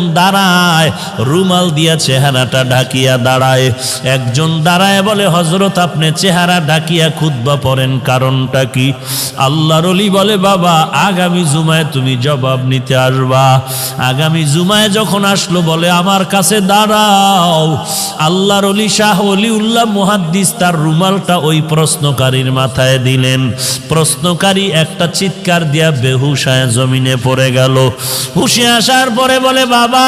দাঁড়ায় রুমাল দিয়া চেহারাটা ঢাকিয়া দাঁড়ায়। একজন দাঁড়ায় বলে, হযরত আপনি চেহারা ঢাকিয়া খুতবা পড়েন, কারণটা কি? আল্লাহর ওলি বলে, বাবা আগামী জুমায় তুমি জবাব নিতে আসবা। আগামী জুমায় যখন আসলো বলে, আমার কাছে দাঁড়াও। আল্লাহর ওলি শাহ ওলিউল্লাহ মুহাদ্দিস তার রুমালটা ওই প্রশ্নকারীর মাথায় দিলেন। প্রশ্নকারী একটা চিৎকার দিয়া বেহুশ হয়ে জমিনে পড়ে গেল। হুশে আসার পরে বলে, বাবা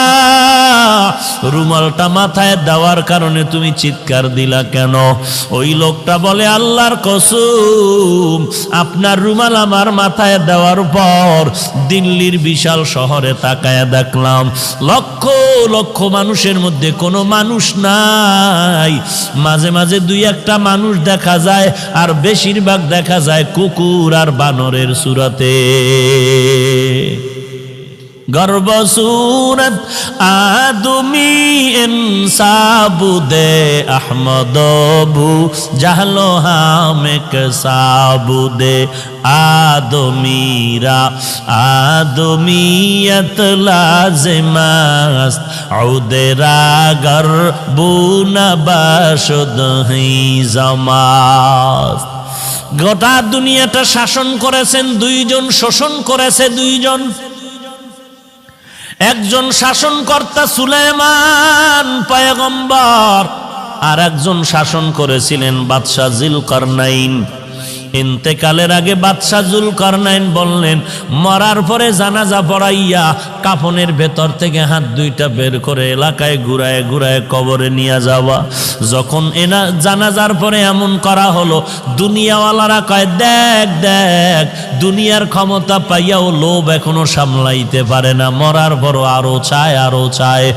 রুমালটা মাথায় দেওয়ার কারণে তুমি চিৎকার দিলা কেন? ওই লোকটা বলে, আল্লাহর কসম, আপনার রুমাল আমার মাথায় দেওয়ার পর দিল্লির বিশাল শহরে তাকায়া দেখলাম লক্ষ লক্ষ মানুষের মধ্যে কোনো মানুষ নাই। মাঝে মাঝে দুই একটা মানুষ দেখা যায়, আর বেশিরভাগ দেখা যায় কুকুর আর বানরের সুরাতে। गर्व सूरत आदमी इंसाबुदे अहमदबू जहलो हामेक साबुदे आदमीरा आदमीयत लाजिमास्त औदेरा गर्बुना बाशुद ही जमास्त। গোটা দুনিয়াটা শাসন করেছেন দুইজন, শোষণ করেছে দুইজন। একজন শাসনকর্তা সুলাইমান পয়গম্বর, আর একজন শাসন করেছিলেন বাদশাহ যুলকারনাইন। ইন্তেকালের আগে বাদশাহ যুলকারনাইন বললেন, মরার পরে জানাজা পড়াইয়া কাফনের ভেতর থেকে হাত দুইটা বের করে এলাকায় ঘুরায় ঘুরায় কবরে নিয়ে যাওয়া। যখন এনা জানাজার পরে এমন করা হলো, দুনিয়াওয়ালারা কয়, দেখ দেখ, দুনিয়ার ক্ষমতা পাইয়াও লোভ এখনো সামলাইতে পারে না, মরার পর আরো চায় আরো চায়।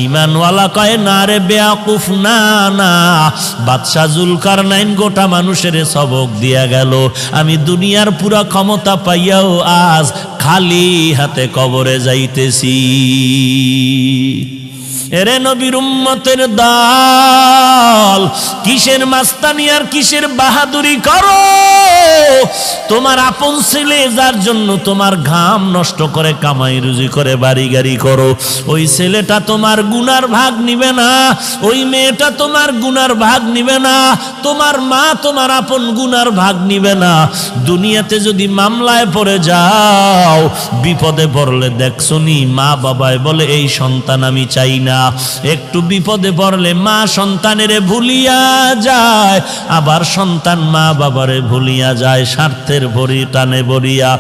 ইমানওয়ালা কয়, না রে বেয়াকুফ, না না, বাদশাহ যুলকারনাইন গোটা মানুষের সবক দিয়া গেল। আমি দুনিয়ার পুরা ক্ষমতা পাইয়াও আজ খালি হাতে কবরে যাইতেছি। এরে নবীর উম্মতের দল, কিসের মাস্তানি আর কিসের বাহাদুরি করো? তোমার আপন ছেলে যার জন্য তোমার ঘাম নষ্ট করে কামাই রুজি করে বাড়ি গাড়ি করো, ওই ছেলেটা তোমার গুনার ভাগ নিবে না, ওই মেয়েটা তোমার গুনার ভাগ নিবে না, তোমার মা তোমার আপন গুনার ভাগ নিবে না। দুনিয়াতে যদি মামলায় পড়ে যাও, বিপদে পড়লে দেখছনি মা বাবায় বলে, এই সন্তান আমি চাই না। একটু বিপদে পড়লে মা সন্তানেরে ভুলিয়া যায়, আবার সন্তান মা বাবারে ভুলিয়া যায়, স্বার্থের ভরি টানে ভরিয়া।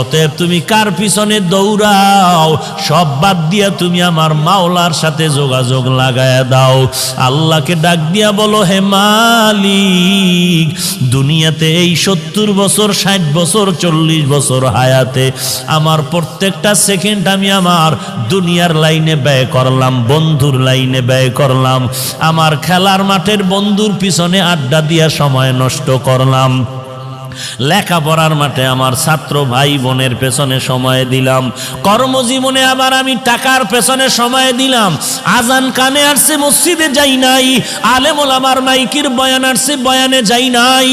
অতএব তুমি কার পিছনে দৌড়াও, সব বাদ দিয়া তুমি আমার মাওলার সাথে যোগাযোগ লাগায়া দাও। আল্লাহকে ডাক দিয়া বলো, হে মালিক, দুনিয়াতে এই 70 বছর 60 বছর 40 বছর হায়াতে আমার প্রত্যেকটা সেকেন্ড আমি আমার দুনিয়ার লাইনে ব্যয় করলাম, বন্ধুর লাইনে ব্যয় করলাম, আমার খেলার মাঠের বন্ধুর পিছনে আড্ডা দিয়া সময় নষ্ট করলাম, লেখাপড়ার মাঠে আমার ছাত্র ভাই বোনের পেছনে সময় দিলাম, কর্মজীবনে আবার আমি টাকার পেছনে সময় দিলাম। আজান কানে আসছে মসজিদে যাই নাই, আলেম ওলামার মাইকির বয়ান আসছে বয়ানে যাই নাই,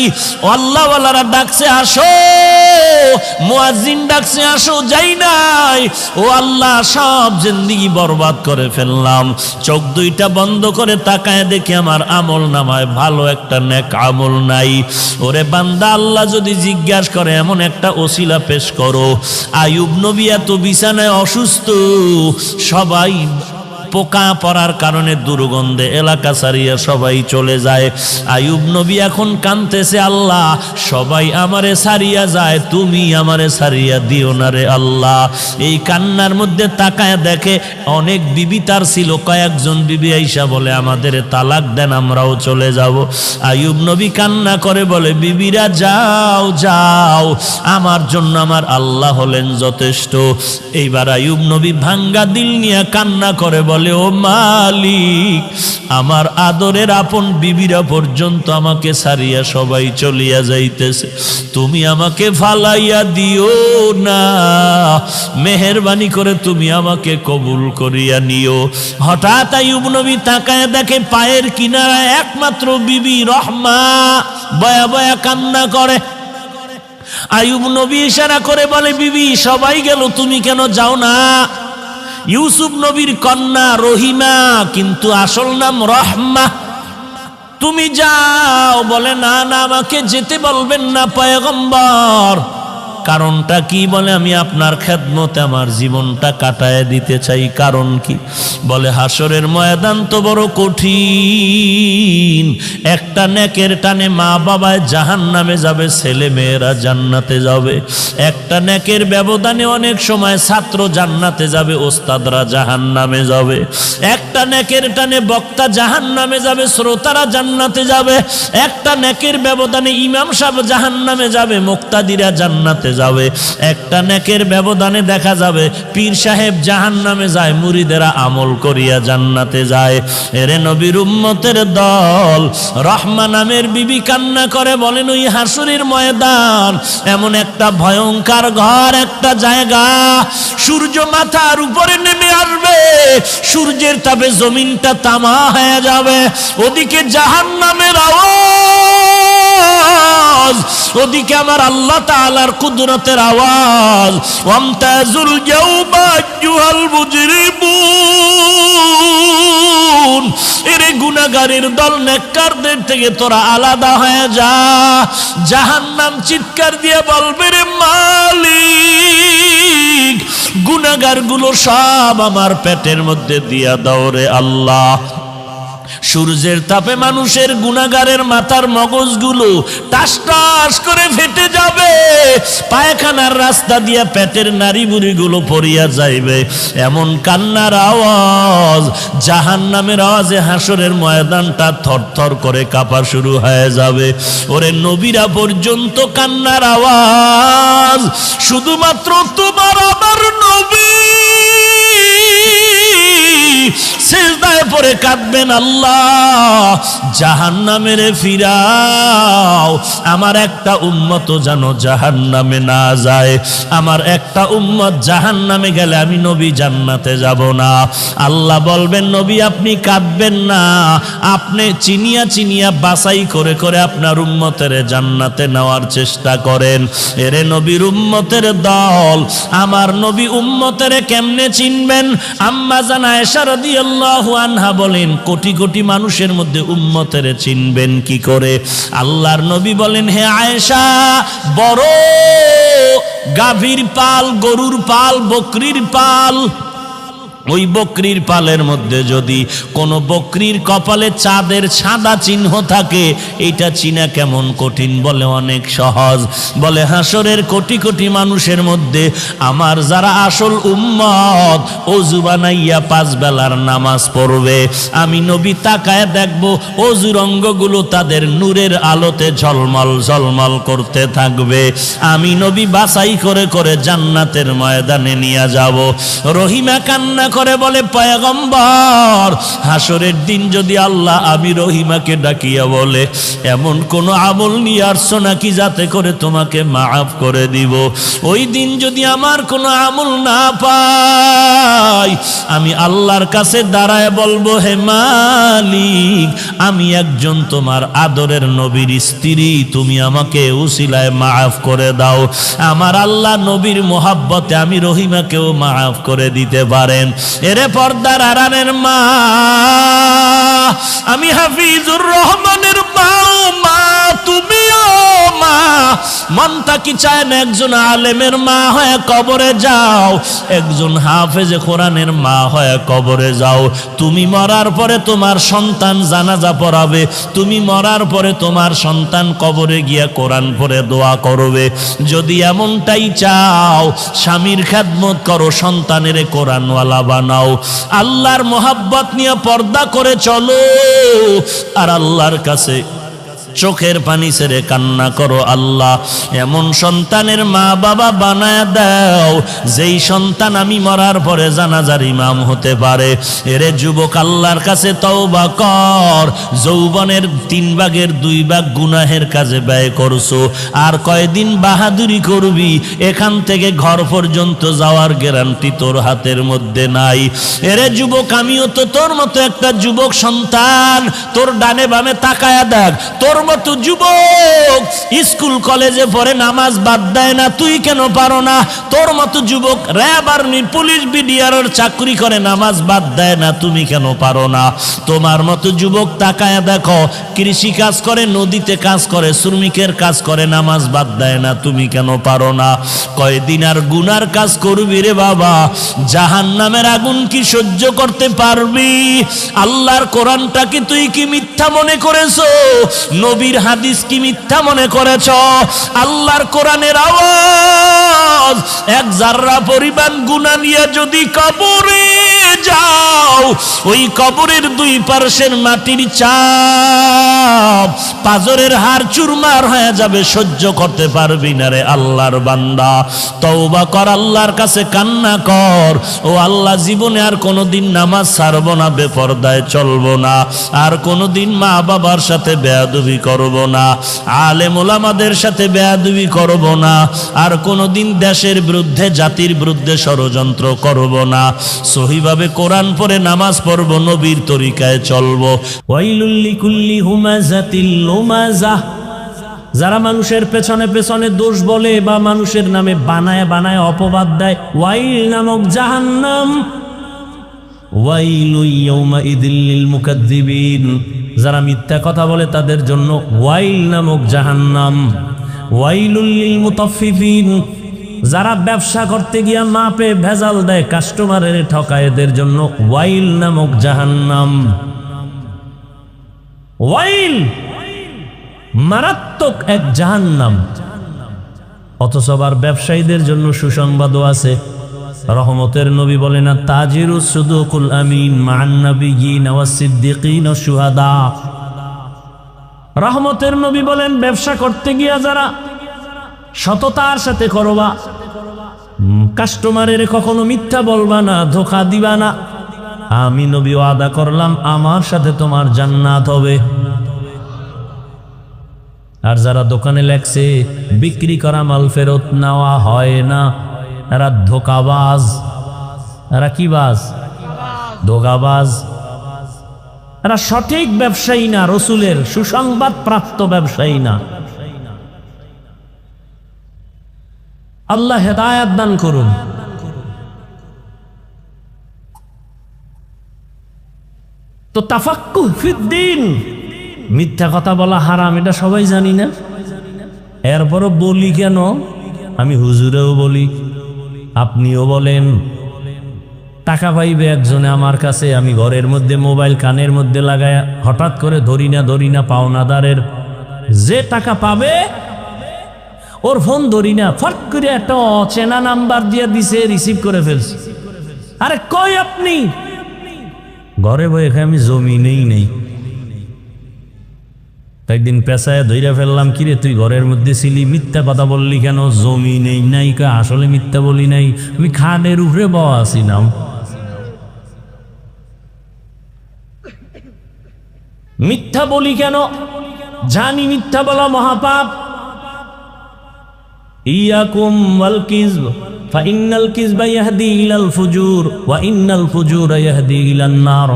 আল্লাহওয়ালারা ডাকছে আসো, মুয়াজ্জিন ডাকছে আসো, যাই নাই। ও আল্লাহ, সব জিন্দেগি বরবাদ করে ফেললাম। চোখ দুইটা বন্ধ করে তাকায় দেখি আমার আমল নামায় ভালো একটা নেক আমল নাই। ওরে বান্দা, আল্লাহ যদি জিজ্ঞাসা করে এমন একটা ওসিলা পেশ করো। আইয়ুব নবী এত বিছানায় অসুস্থ, সবাই পোকা পড়ার কারণে দুর্গন্ধে এলাকা ছাড়িয়া সবাই চলে যায়। আইয়ুব নবী এখন কাঁদতেছে, আল্লাহ সবাই আমারে ছাড়িয়া যায়, তুমি আমারে ছাড়িয়া দিও না রে আল্লাহ। এই কান্নার মধ্যে তাকায় দেখে অনেক বিবি তার ছিল, কয়েকজন বিবি আইসা বলে, আমাদের তালাক দেন, আমরাও চলে যাব। আইয়ুব নবী কান্না করে বলে, বিবিরা যাও যাও, আমার জন্য আমার আল্লাহ হলেন যথেষ্ট। এইবার আইয়ুব নবী ভাঙ্গা দিল নিয়ে কান্না করে বলে, ও মালিক, আমার আদরের আপন বিবিরা পর্যন্ত আমাকে ছাড়িয়া সবাই চলিয়া যাইতেছে, তুমি আমাকে ফালাইয়া দিও না, মেহেরবানি করে তুমি আমাকে কবুল করিয়া নিও। হঠাৎ আইয়ুব নবী তাকায় দেখে পায়ের কিনারায় একমাত্র বিবি রহমা বয়া বয়া কান্না করে। আইয়ুব নবী ইশারা করে বলে, বিবি সবাই গেল, তুমি কেন যাও না? ইউসুফ নবীর কন্যা রহিমা, কিন্তু আসল নাম রহমা। তুমি যাও। বলে না না, আমাকে যেতে বলবেন না পয়গম্বর। কারণটা কি? বলে আমি আপনার খেদমতে আমার জীবনটা কাটায় দিতে চাই। কারণ কি? বলে হাসরের ময়দান তো বড় কঠিন। একটা নেকের টানে মা বাবায় জাহান্নামে যাবে, ছেলে মেয়েরা জান্নাতে যাবে। একটা নেকের ব্যবধানে অনেক সময় ছাত্র জান্নাতে যাবে, ওস্তাদরা জাহান্নামে যাবে। একটা নেকের টানে বক্তা জাহান্নামে যাবে, শ্রোতারা জান্নাতে যাবে। একটা নেকের ব্যবধানে ইমাম সাহেব জাহান্নামে যাবে, মুক্তাদিরা জান্নাতে যাবে। একটা নেকের ব্যবধানে দেখা যাবে পীর সাহেব জাহান্নামে যায়, মুরিদেরা আমল করিয়া জান্নাতে যায়। এরে নবীর উম্মতের দল, রহমা নামের বিবি কান্না করে বলেন, ওই হাসরের ময়দান এমন একটা ভয়ঙ্কর ঘর, একটা জায়গা, সূর্য মাথার উপরে নেমে আসবে, সূর্যের তাপে জমিনটা তামা হয়ে যাবে। ওদিকে জাহান্নামের আওয়াজ, ওদিকে আমার আল্লাহ তাআলার কুদরতের আওয়াজ। ওয়ামতাজুল ইয়াউমা আইয়ুহাল মুজরিমুন, এরে গুনাহগারের দল, নেককারদের থেকে তোরা আলাদা হয়ে যা। জাহান্নাম চিৎকার দিয়ে বলবে, রে মালিক, গুনাহগারগুলো সব আমার পেটের মধ্যে দিয়া দাও রে আল্লাহ। সূর্যের তাপে মানুষের গুনাহগারের মাথার মগজগুলো টাস টাস করে ফেটে যাবে, পায়খানার রাস্তা দিয়া পেটের নারী বুড়িগুলো পড়িয়া যাইবে। এমন কান্নার আওয়াজ, জাহান্নামের আওয়াজে হাসরের ময়দানটা থরথর করে কাঁপা শুরু হয়ে যাবে। ওরে নবীরা পর্যন্ত কান্নার আওয়াজ, শুধুমাত্র তোমার আমার নবী সিজদায় পড়ে কাঁদবেন, আল্লাহ জাহান্নামে ফিরাও, আমার একটা উম্মত যেন জাহান্নামে না যায়। আমার একটা উম্মত জাহান্নামে গেলে আমি নবী জান্নাতে যাব না। আল্লাহ বলবেন, নবী আপনি কাঁদবেন না, আপনি চিনিয়া চিনিয়া বাছাই করে করে আপনার উম্মতের জান্নাতে নেওয়ার চেষ্টা করেন। এরে নবীর উম্মতের দল, আমার নবী উম্মতের কেমনে চিনবেন? আম্মা জান আয়েশা রাদিয়াল্লাহু আনহা বলেন, কোটি কোটি মানুষের মধ্যে উম্মতের চিনবেন কি করে? আল্লাহর নবী বলেন, হে আয়েশা, বড় গাভীর পাল, গরুর পাল, বকরির পাল, ওই বকরির পালের মধ্যে যদি কোনো বকরির কপালে চাঁদের সাদা চিহ্ন থাকে, এটা চিনা কেমন কঠিন? বলে অনেক সহজ। বলে হাসরের কোটি কোটি মানুষের মধ্যে আমার যারা আসল উম্মত, ওযু বানাইয়া 5 বেলার নামাজ পড়বে, আমি নবী তাকায় দেখব ওযুর অঙ্গগুলো তাদের নূরের আলোতে ঝলমল ঝলমল করতে থাকবে। আমি নবী বাছাই করে করে জান্নাতের ময়দানে নিয়ে যাব। রহিমা কান্না করে বলে, পয়গম্বর, হাসরের দিন যদি আল্লাহ আমি রহিমাকে ডাকিয়া বলে, এমন কোন আমল নিয়ে আসছো নাকি যাতে করে তোমাকে মাফ করে দিব? ওই দিন যদি আমার কোনো আমল না পাই, আমি আল্লাহর কাছে দাঁড়ায় বলবো, হে মালিক, আমি একজন তোমার আদরের নবীর স্ত্রী, তুমি আমাকে উসিলায় মাফ করে দাও। আমার আল্লাহ নবীর মোহাব্বতে আমি রহিমাকেও মাফ করে দিতে পারেন। এরে পর্দার আড়ালের মা, আমি হাফিজুর রহমানের মা, মা তুমিও মা। মনটা কি চায় না একজন আলেমের মা হয়ে কবরে যাও, একজন হাফেজে কোরআনের মা হয়ে কবরে যাও। তুমি মরার পরে তোমার সন্তান জানাজা পড়াবে, তুমি মরার পরে তোমার সন্তান কবরে গিয়া কোরআন পড়ে দোয়া করবে। যদি এমনটাই চাও, স্বামীর খেদমত করো, সন্তানের কোরআনওয়ালা বানাও, আল্লাহর মোহাব্বত নিয়ে পর্দা করে চলো, আর আল্লাহর কাছে চোখের পানি ছেড়ে কান্না করো, আল্লাহ এমন সন্তানের মা বাবা বানায় দাও যেই সন্তান আমি মরার পরে জানাজার ইমাম হতে পারে। এরে যুবক, আল্লাহর কাছে তওবা কর। যৌবনের 3 ভাগের 2 ভাগ গুনাহের কাজে ব্যয় করছো, আর কয়দিন বাহাদুরি করবি? এখান থেকে ঘর পর্যন্ত যাওয়ার গ্যারান্টি তোর হাতের মধ্যে নাই। এরে যুবক, আমিও তো তোর মতো একটা যুবক সন্তান। তোর ডানে বামে তাকায়া দেখ, তোর মতো যুবক স্কুল কলেজে পড়ে নামাজ বাদ দেয় না, তুই কেন পারো না? তোর মতো যুবক র্যাব আর্মি পুলিশ বিডিআর চাকরি করে নামাজ বাদ দেয় না, তুমি কেন পারো না? তোমার মতো যুবক তাকায় দেখো, কৃষি কাজ করে, নদীতে কাজ করে, শ্রমিকের কাজ করে, নামাজ বাদ দেয় না, তুমি কেন পারো না? কয়দিন আর গুনার কাজ করবি রে বাবা? জাহান্নামের আগুন কি সহ্য করতে পারবি? আল্লাহর কোরআনটাকে তুই কি মিথ্যা মনে করেছো? নবীর হাদিস কি মিথ্যা মনে করেছ? আল্লাহর কোরআনের আওয়াজ এক জাররা পরিমাণ গুনাহ নিয়ে যদি কবরে যাও, ওই কবরের দুই পার্শ্বের মাটির চাপ পাজরের হাড় চুরমার হয়ে যাবে, সহ্য করতে পারবি না রে আল্লাহর বান্দা। তওবা কর, আল্লাহর কাছে কান্না কর, ও আল্লাহ জীবনে আর কোনোদিন নামাজ ছাড়ব না, বেপরদায় চলবো না, আর কোনোদিন মা বাবার সাথে বেয়াদবি করব না, আলেম ওলামাদের সাথে বেয়াদবি করব না, আর কোনোদিন দেশের বিরুদ্ধে জাতির বিরুদ্ধে ষড়যন্ত্র করব না, সহিভাবে কোরআন পড়ে নামাজ পড়ব, নবীর তরিকায় চলবো। ওয়াইলুল লিকুল্লি হুমাযাতিল লুমাযাহ, যারা মানুষের পেছনে পেছনে দোষ বলে বা মানুষের নামে বানায় বানায় অপবাদ দেয়, ওয়াইল নামক জাহান্নাম। ওয়াইলু ইয়াউমাইযিল লিল মুকাদ্দিবিন, যারা মিথ্যা কথা বলে তাদের জন্য ওয়াইল নামক জাহান্নাম। ওয়াইলুল লিল মুতাফফিফিন, যারা ব্যবসা করতে গিয়া মাপে ভেজাল দেয়, কাস্টমারের ঠকায়, এদের জন্য ওয়াইল নামক জাহান্নাম। ওয়াইল মারাত্মক এক জাহান্নাম। অথচ আবার ব্যবসায়ীদের জন্য সুসংবাদও আছে। রহমতের নবী বলেন, তাজিরুস সুদুকুল আমিন মা'আন নাবিয়্যিন ওয়াস সিদ্দিকিন ওয়াশ শুহাদা। রহমতের নবী বলেন, ব্যবসা করতে গিয়া যারা সততার সাথে করবা, কাস্টমারের কখনো মিথ্যা বলবা না, ধোঁকা দিবা না, আমি নবী ওয়াদা করলাম আমার সাথে তোমার জান্নাত হবে। আর যারা দোকানে লেখছে বিক্রি করা মাল ফেরত নেওয়া হয় না, এরা ধোকাবাজ। এরা কি বাজ? ধোকাবাজ। এরা সঠিক ব্যবসায়ী না, রসুলের সুসংবাদ প্রাপ্ত ব্যবসায়ী না। আল্লাহ হেদায়েত দান করুন। তো তাফাক্কুহ ফিদ্দিন, মিথ্যা কথা বলা হারাম, এটা সবাই জানি না, এরপরও বলি কেন? আমি হুজুরেও বলি, আপনিও বলেন। টাকা পাইবে একজনে আমার কাছে, আমি ঘরের মধ্যে মোবাইল কানের মধ্যে লাগায় হঠাৎ করে ধরি না পাওনাদারের যে টাকা পাবে ওর ফোন ধরি না, ফট করে একটা অচেনা নাম্বার দিয়ে দিছে, রিসিভ করে ফেলছি। আরে কই আপনি? ঘরে বই এখানে আমি জমিনেই নেই। একদিন পেশায় ধইরা ফেললাম, কিরে তুই ঘরের মধ্যে ছিলি, মিথ্যা কথা বললি কেন? জমি নেই নাই কা, আসলে মিথ্যা বলি নাই, আমি খানের উপরে বওয়া আছিলাম। মিথ্যা বলি কেন? জানি মিথ্যা বলা মহাপাপ। ইয়াকুম ওয়াল কিযব ফাইন্নাল কিযবা ইয়াহদি ইলাল ফুজুর ওয়া ইন্নাল ফুজুরা ইয়াহদি ইলান নার।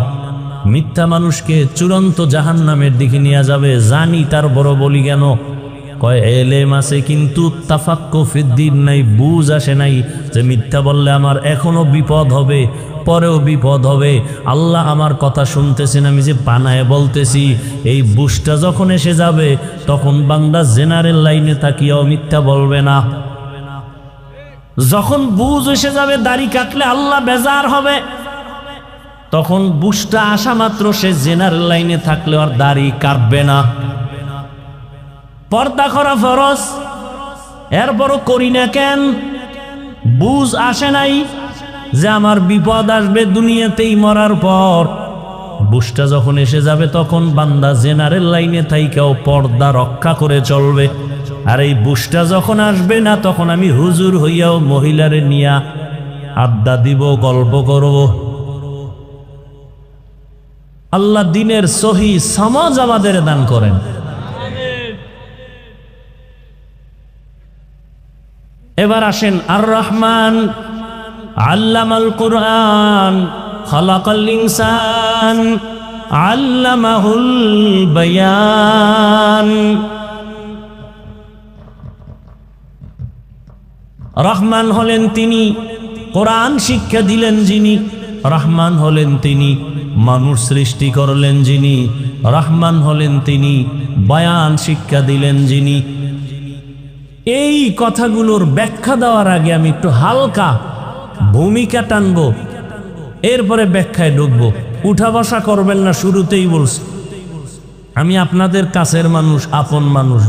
মিথ্যা মানুষকে চূড়ান্ত জাহান্নামের দিকে নিয়ে যাবে, জানি, তার বড় বলি কেন? কয় এলেম আছে কিন্তু তাফাক্কুহ ফিদ্দিন নাই, বুঝ আসে নাই যে মিথ্যা বললে আমার এখনো বিপদ হবে, পরেও বিপদ হবে। আল্লাহ আমার কথা শুনতেছেন, আমি যে বানায় বলতেছি, এই বুঝটা যখন এসে যাবে তখন বান্দা জেনারেল লাইনে তাকিয়াও মিথ্যা বলবে না। যখন বুঝ এসে যাবে, দাড়ি কাটলে আল্লাহ বেজার হবে, তখন বুঝটা আসা মাত্র সে জেনারেল লাইনে থাকলে আর দাড়ি কাটবে না। পর্দা করা ফরজ, এরপরও করি না কেন? বুঝ আসে নাই যে আমার বিপদ আসবে দুনিয়াতেই মরার পর। বুঝটা যখন এসে যাবে তখন বান্দা জেনারেল লাইনে থাইকাও পর্দা রক্ষা করে চলবে। আর এই বুঝটা যখন আসবে না, তখন আমি হুজুর হইয়াও মহিলারে নিয়া আড্ডা দিব, গল্প করব। আল্লাহ দিনের সহি সমাজ আমাদের দান করেন। এবার আসেন, আর রহমান আল্লামাল কুরআন খালাকাল ইনসান। আল্লামাহুল বায়ান। রহমান হলেন তিনি, কোরআন শিক্ষা দিলেন যিনি। রহমান হলেন তিনি, মানুষ সৃষ্টি করলেন যিনি। রহমান হলেন তিনি, বয়ান শিক্ষা দিলেন যিনি। এই কথাগুলোর ব্যাখ্যা দেওয়ার আগে আমি একটু হালকা ভূমিকা টানবো, এরপরে ব্যাখ্যায় ঢুকবো। উঠা বসা করবেন না, শুরুতেই বলছি আমি আপনাদের কাছের মানুষ, আপন মানুষ,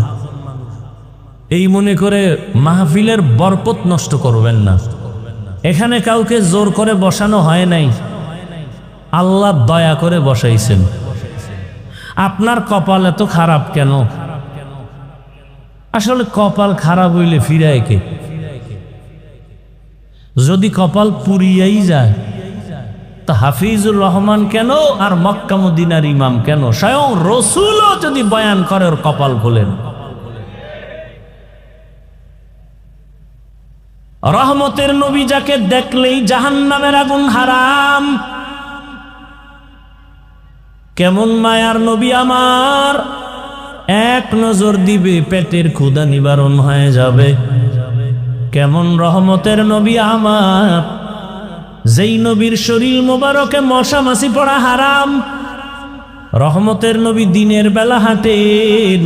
এই মনে করে মাহফিলের বরকত নষ্ট করবেন না। এখানে কাউকে জোর করে বসানো হয় নাই, আল্লাহ দয়া করে বসাইছেন। আপনার কপাল এত খারাপ কেন? আসলে কপাল খারাপ হইলে ফিরায় কে? যদি কপাল পুরিয়াই যায় তা হাফিজুর রহমান কেন আর মক্কা মদিনার ইমাম কেন? স্বয়ং রসুলও যদি বয়ান করে ওর কপাল খোলেন। রহমতের নবী যাকে দেখলেই জাহান্নামের আগুন হারাম, কেমন মায়ার নবী আমার, এক নজর দিবে পেটের ক্ষুধা নিবারণ হয়ে যাবে। কেমন রহমতের নবী আমার, যেই নবীর শরীর মোবারকে মশা মাছি পড়া হারাম। রহমতের নবী দিনের বেলা হাঁটেন,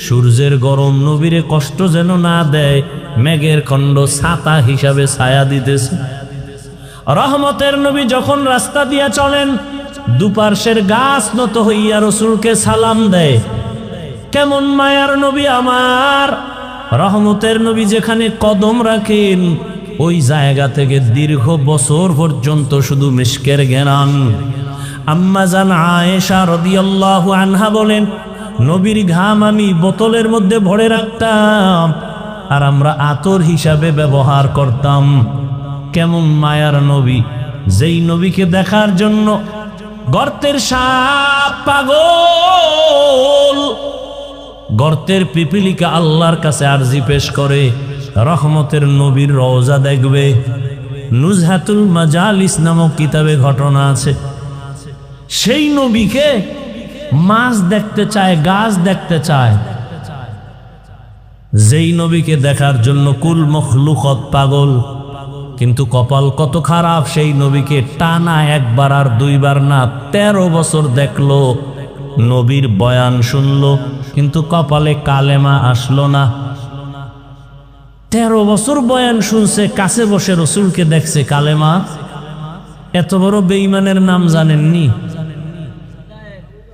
সূর্যের গরম নবীরে কষ্ট যেন না দেয়, মেঘের খণ্ড ছাতা হিসাবে ছায়া দিতেছে। রহমতের নবী যখন রাস্তা দিয়া চলেন, দুপার্শ্বের গাছ নত হইয়া রসুলকে সালাম দেয়। কেমন মায়ার নবী আমার, রহমতের নবী যেখানে কদম রাখেন ওই জায়গা থেকে দীর্ঘ বছর পর্যন্ত শুধু মিশকের ঘেরান। আম্মা জান আয়েশা রাদিয়াল্লাহু আনহা বলেন, নবীর ঘাম আমি বোতলের মধ্যে ভরে রাখতাম আর আমরা আতর হিসাবে ব্যবহার করতাম। কেমন মায়ার নবী, যেই নবীকে দেখার জন্য গর্তের সাপ পাগল, গর্তের পিপিলিকা আল্লাহর কাছে আরজি পেশ করে রহমতের নবীর রওজা দেখবে। নুজহাতুল মাজালিস নামক কিতাবে ঘটনা আছে, সেই নবীকে মাছ দেখতে চায়, গাছ দেখতে চায়। যেই নবীকে দেখার জন্য কুল মখলুকত পাগল, কিন্তু কপাল কত খারাপ, সেই নবীকে টানা একবার আর দুইবার না 13 বছর দেখলো, নবীর বয়ান শুনলো, কিন্তু কপালে কালেমা আসলো না। 13 বছর বয়ান শুনছে, কাছে বসে রসুলকে দেখছে, কালেমা। এত বড় বেঈমানের নাম জানেননি?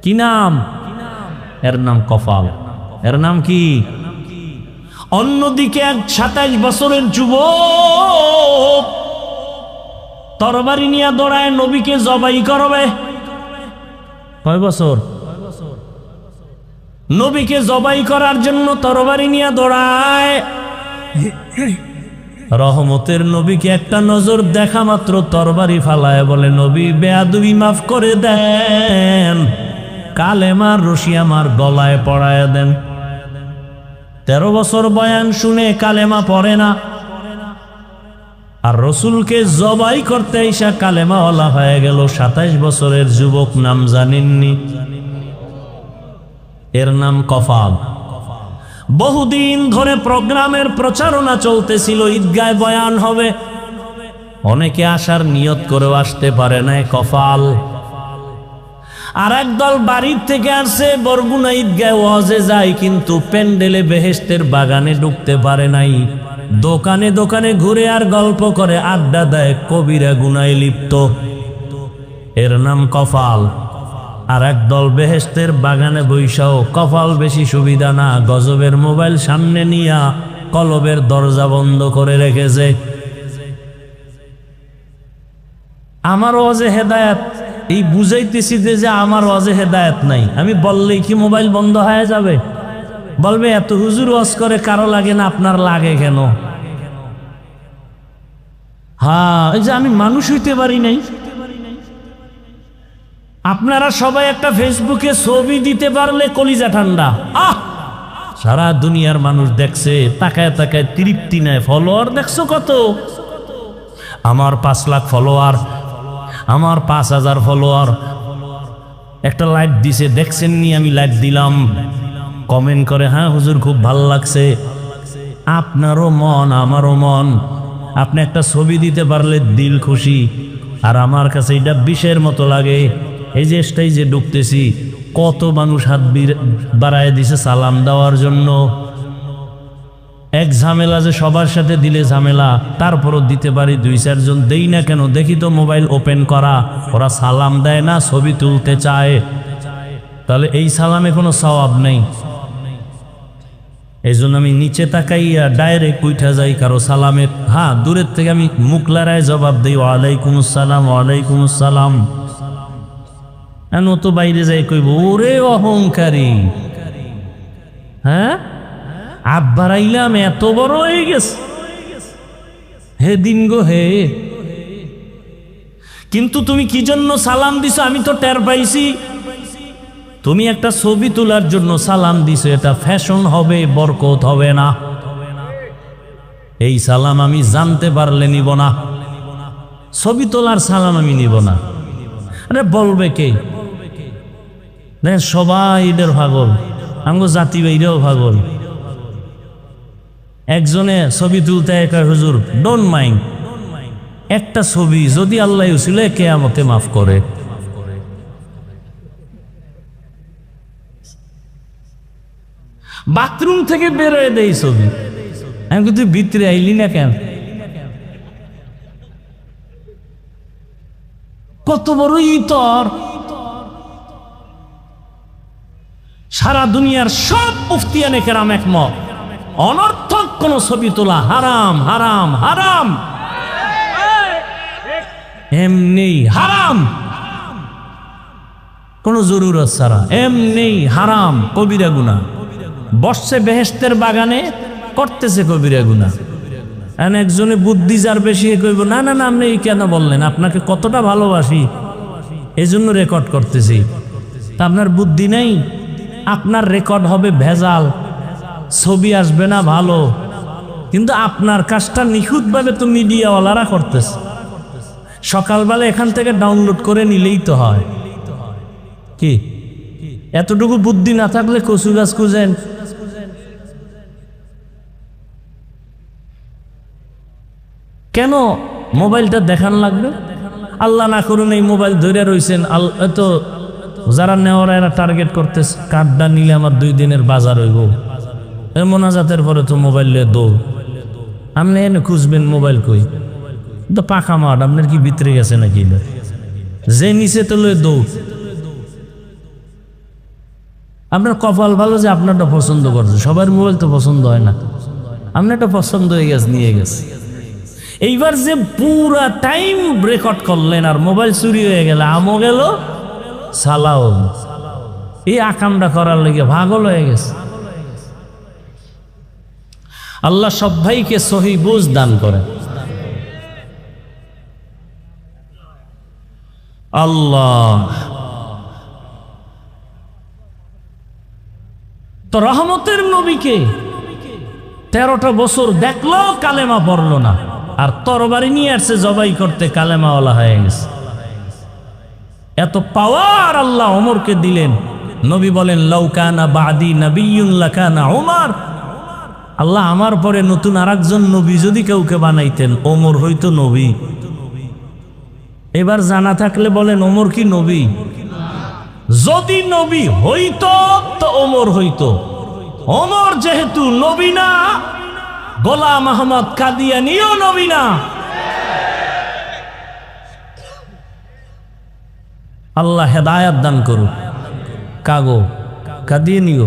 কি নাম? এর নাম কপাল। এর নাম কি? অন্যদিকে এক 27 বছরের যুবক তরবারি নিয়ে দৌড়ায় নবীকে জবাই করবে। কয় বছর? নবীকে জবাই করার জন্য তরবারি নিয়ে দৌড়ায়। রহমতের নবীকে একটা নজর দেখা মাত্র তরবারি ফালায় বলে, নবী বেয়াদবি মাফ করে দেন, কালেমার রশি আমার গলায় পড়ায় দেন। 13 বছর বয়ান শুনে কালেমা পড়ে না, আর রসুলকে জবাই করতে এসে কালেমা ওয়ালা হয়ে গেল। 27 বছরের যুবক, নাম জানেননি? এর নাম কফাল। বহুদিন ধরে প্রোগ্রামের প্রচারণা চলতেছিল, ঈদগায় বয়ান হবে, অনেকে আসার নিয়ত করেও আসতে পারে না, কফাল। আর একদল বাড়ির থেকে আসছে, বরগুনা ঈদগায় ওয়াজে যায়, কিন্তু প্যান্ডেলে বেহেশতের বাগানে ঢুকতে পারে নাই। দোকানে দোকানে ঘুরে আর গল্প করে, আড্ডা দেয়, কবিরা গুনায় লিপ্ত। এর নাম কফাল। আর একদল বেহেশতের বাগানে বৈশাও, কপাল বেশি সুবিধা না, গজবের মোবাইল সামনে নিয়া কলবের দরজা বন্ধ করে রেখেছে। আমার ওয়াজে হেদায়েত, এই বুঝাইতেছি যে আমার ওয়াজে হেদায়েত নাই। আমি বললেই কি মোবাইল বন্ধ হয়ে যাবে? বলবে এত হুজুর ওয়াজ করে, কারো লাগে না, আপনার লাগে কেন? হ্যাঁ, এই যে আমি মানুষ হইতে পারি নাই। আপনারা সবাই একটা ফেসবুকে ছবি দিতে পারলে কলিজা ঠান্ডা। সারা দুনিয়ার মানুষ দেখছে, তাকায় তাকায় তৃপ্তি নেয়। ফলোয়ার দেখছো কত? আমার 5 লাখ ফলোয়ার, আমার 5000 ফলোয়ার। একটা লাইট দিছে, দেখছেন নি আমি লাইট দিলাম, কমেন্ট করে হ্যাঁ হুজুর খুব ভালো লাগছে। আপনারও মন আমারও মন, আপনি একটা ছবি দিতে পারলে দিল খুশি, আর আমার কাছে এটা বিষের মতো লাগে। এই যে স্টেজে ঢুকতেছি, কত মানুষ হাত বাড়ায় দিছে সালাম দেওয়ার জন্য। এক ঝামেলা যে সবার সাথে দিলে ঝামেলা, তারপরও দিতে পারি 2-4 জন, দেই না কেন? দেখি তো মোবাইল ওপেন করা, ওরা সালাম দেয় না, ছবি তুলতে চায়। তাহলে এই সালামে কোনো সওয়াব নেই। এই জন্য আমি নিচে তাকাইয়া ডাইরেক্ট উঠা যাই কারো সালামের। হ্যাঁ, দূরের থেকে আমি মুখ লড়ায় জবাব দিই ওয়ালাইকুম আসসালাম, ওয়ালাইকুম আসসালাম। ও তো বাইরে যাই কইব ওরে অহংকারী, হ্যাঁ আব্বার আইলাম এত বড় হয়ে গেছে, হে দিন গো হে। কিন্তু তুমি কি জন্য সালাম দিছো আমি তো টের পাইছি। তুমি একটা ছবি তোলার জন্য সালাম দিছো, এটা ফ্যাশন হবে, বরকত হবে না। এই সালাম আমি জানতে পারলে নিব না, ছবি তোলার সালাম আমি নিব না। আরে বলবে কে? সবাই এদের পাগল, আমগো জাতি বাইরেও পাগল। একজনে ছবি তুলতে একা হুজুর ডোন্ট মাইন্ড, একটা ছবি যদি আল্লাহ ছিল কিয়ামতে মাফ করে। বাথরুম থেকে বেরোয় দেই ছবি, আমি কিন্তু ভিতরে আইলি না কেন? কত বড় ইতর! সারা দুনিয়ার সব মুফতিয়ানে কেরাম একমত, অনর্থক কোন ছবি তোলা হারাম, হারাম, হারাম, এমনি হারাম, কোন জরুরত ছাড়া এমনি হারাম, কবিরা গুনাহ। বসছে বেহেশতের বাগানে, করতেছে কবিরা গুনাহ। একজনে বুদ্ধি যার বেশি কইব না না না আপনি কেন বললেন, আপনাকে কতটা ভালোবাসি এই জন্য রেকর্ড করতেছি। তা আপনার বুদ্ধি নেই, আপনার রেকর্ড হবে ভেজাল, ছবি আসবে না ভালো, কিন্তু আপনার কাজটা নিখুঁতভাবে তো মিডিয়াওয়ালারা করতেছে। সকালবেলা এখান থেকে ডাউনলোড করে নিলেই তো হয়। কি এতটুকু বুদ্ধি না থাকলে কচু গাছ খুঁজেন? কেন মোবাইলটা দেখান লাগবে? আল্লাহ না করুন এই মোবাইল ধরে রয়েছেন, তো যারা নেওয়ার এরা টার্গেট করতেছে, কার্ডটা নিলে আমার 2 দিনের বাজার হইব। মোনাজাতের পরে তো মোবাইল দৌড়, আপনি এনে খুঁজবেন মোবাইল কই? তো পাখা মাঠ, আপনার কি ভিতরে গেছে নাকি? যে নিচে তো লয়ে দৌড়। আপনার কপাল ভালো যে আপনারটা পছন্দ করছে, সবার মোবাইল তো পছন্দ হয় না, আপনারটা পছন্দ হয়ে গেছে, নিয়ে গেছে। এইবার যে পুরা টাইম রেকর্ড করলেন আর মোবাইল চুরি হয়ে গেল, আমও গেল সালাও, এই আকামটা করার লেগে পাগল হয়ে গেছে। আল্লাহ সব ভাইকে সহি বুঝ দান করেন। আল্লাহ তো রহমতের নবীকে 13টা বছর দেখলো কালেমা পড়লো না, আর তরবারি নিয়ে আসছে জবাই করতে, কালেমাওয়ালা হয়ে গেছে। এত পাওয়ার আল্লাহ ওমরকে দিলেন। নবী বলেন লাউ কানা বাদি নাবিয়্যুন লাকানা ওমর, আল্লাহ আমার পরে নতুন আরেকজন নবী যদি কাউকে বানাইতেন ওমর হইতো নবী। এবার জানা থাকলে বলেন ওমর কি নবী? যদি নবী হইতো তো ওমর হইতো। ওমর যেহেতু নবী না, গোলাম আহমদ কাদিয়ানীও নবী না। আল্লাহ হেদায়াত দান করুক। কাগো কাদিয়ানীও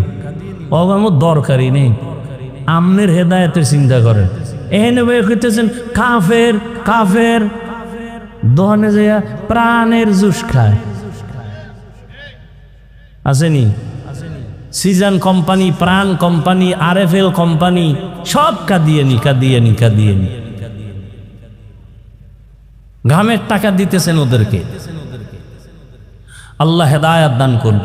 আমার দরকারই নেই, আমনের হেদায়েতের চিন্তা করেন। এখানে কইতেছেন কাফের কাফের, দোহানে যাইয়া প্রাণের জুস খায়। আসেনি সিজন কোম্পানি, প্রাণ কোম্পানি, RFL কোম্পানি, সব কাদিয়ানি কাদিয়ানি কাদিয়ানি। ঘামের টাকা দিতেছেন ওদেরকে। আল্লাহ হেদায়াত দান করুন।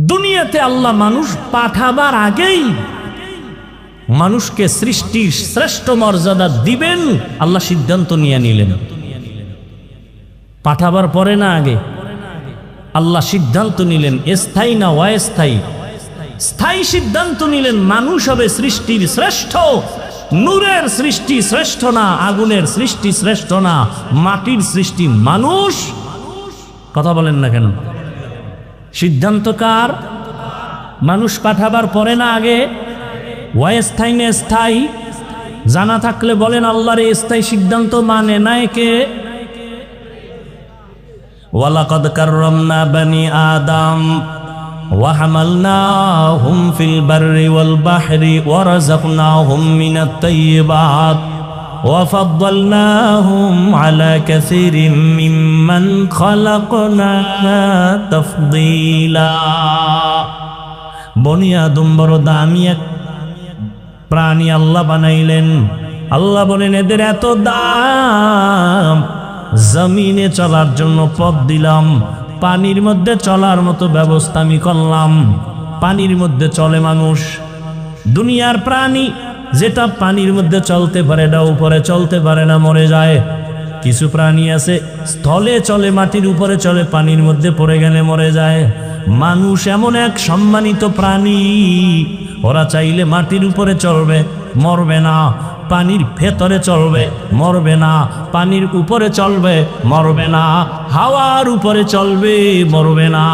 দুনিয়াতে আল্লাহ মানুষ পাঠাবার আগেই মানুষকে সৃষ্টির শ্রেষ্ঠ মর্যাদা দিবেন, আল্লাহ সিদ্ধান্ত নিয়ে নিলেন। পাঠাবার পরে না আগে? আল্লাহ সিদ্ধান্ত নিলেন স্থায়ী না অস্থায়ী। স্থায়ী সিদ্ধান্ত নিলেন মানুষ হবে সৃষ্টির শ্রেষ্ঠ। নূরের সৃষ্টি শ্রেষ্ঠ না, আগুনের সৃষ্টি শ্রেষ্ঠ না, মাটির সৃষ্টি মানুষ। কথা বলেন না কেন? সিদ্ধান্ত কার? মানুষ পাঠাবার পরে না আগে? অস্থায়ী না স্থায়ী? জানা থাকলে বলেন আল্লাহর এই স্থায়ী সিদ্ধান্ত মানে নাই কে? ওয়ালাকাদ কাররামনা বানি আদম ওয়া হামালনাহুম ফিল বাররি ওয়াল বাহরি ওয়া রাযাকনাহুম মিনাত তাইয়্যিবাত ওয়া ফাদ্দালনাহুম আলা কাসীরিম মিম্মান খালাকনা তাফদীলা। বনি আদম বড় দামি এক প্রাণী আল্লাহ বানাইলেন। আল্লাহ বলেন এদের এত দাম, জমিনে চলার জন্য পথ দিলাম, পানির মধ্যে চলার মতো ব্যবস্থা আমি করলাম। পানির মধ্যে চলে মানুষ। দুনিয়ার প্রাণী যেটা পানির মধ্যে চলতে পারে এটা উপরে চলতে পারে না, মরে যায়। কিছু প্রাণী আছে স্থলে চলে, মাটির উপরে চলে, পানির মধ্যে পড়ে গেলে মরে যায়। মানুষ এমন এক সম্মানিত প্রাণী, ওরা চাইলে মাটির উপরে চলবে, মরবে না। পানির ভেতরে চলবে, মরবে না। পানির উপরে চলবে, মরবে না। হাওয়ার উপরে চলবে, মরবে না।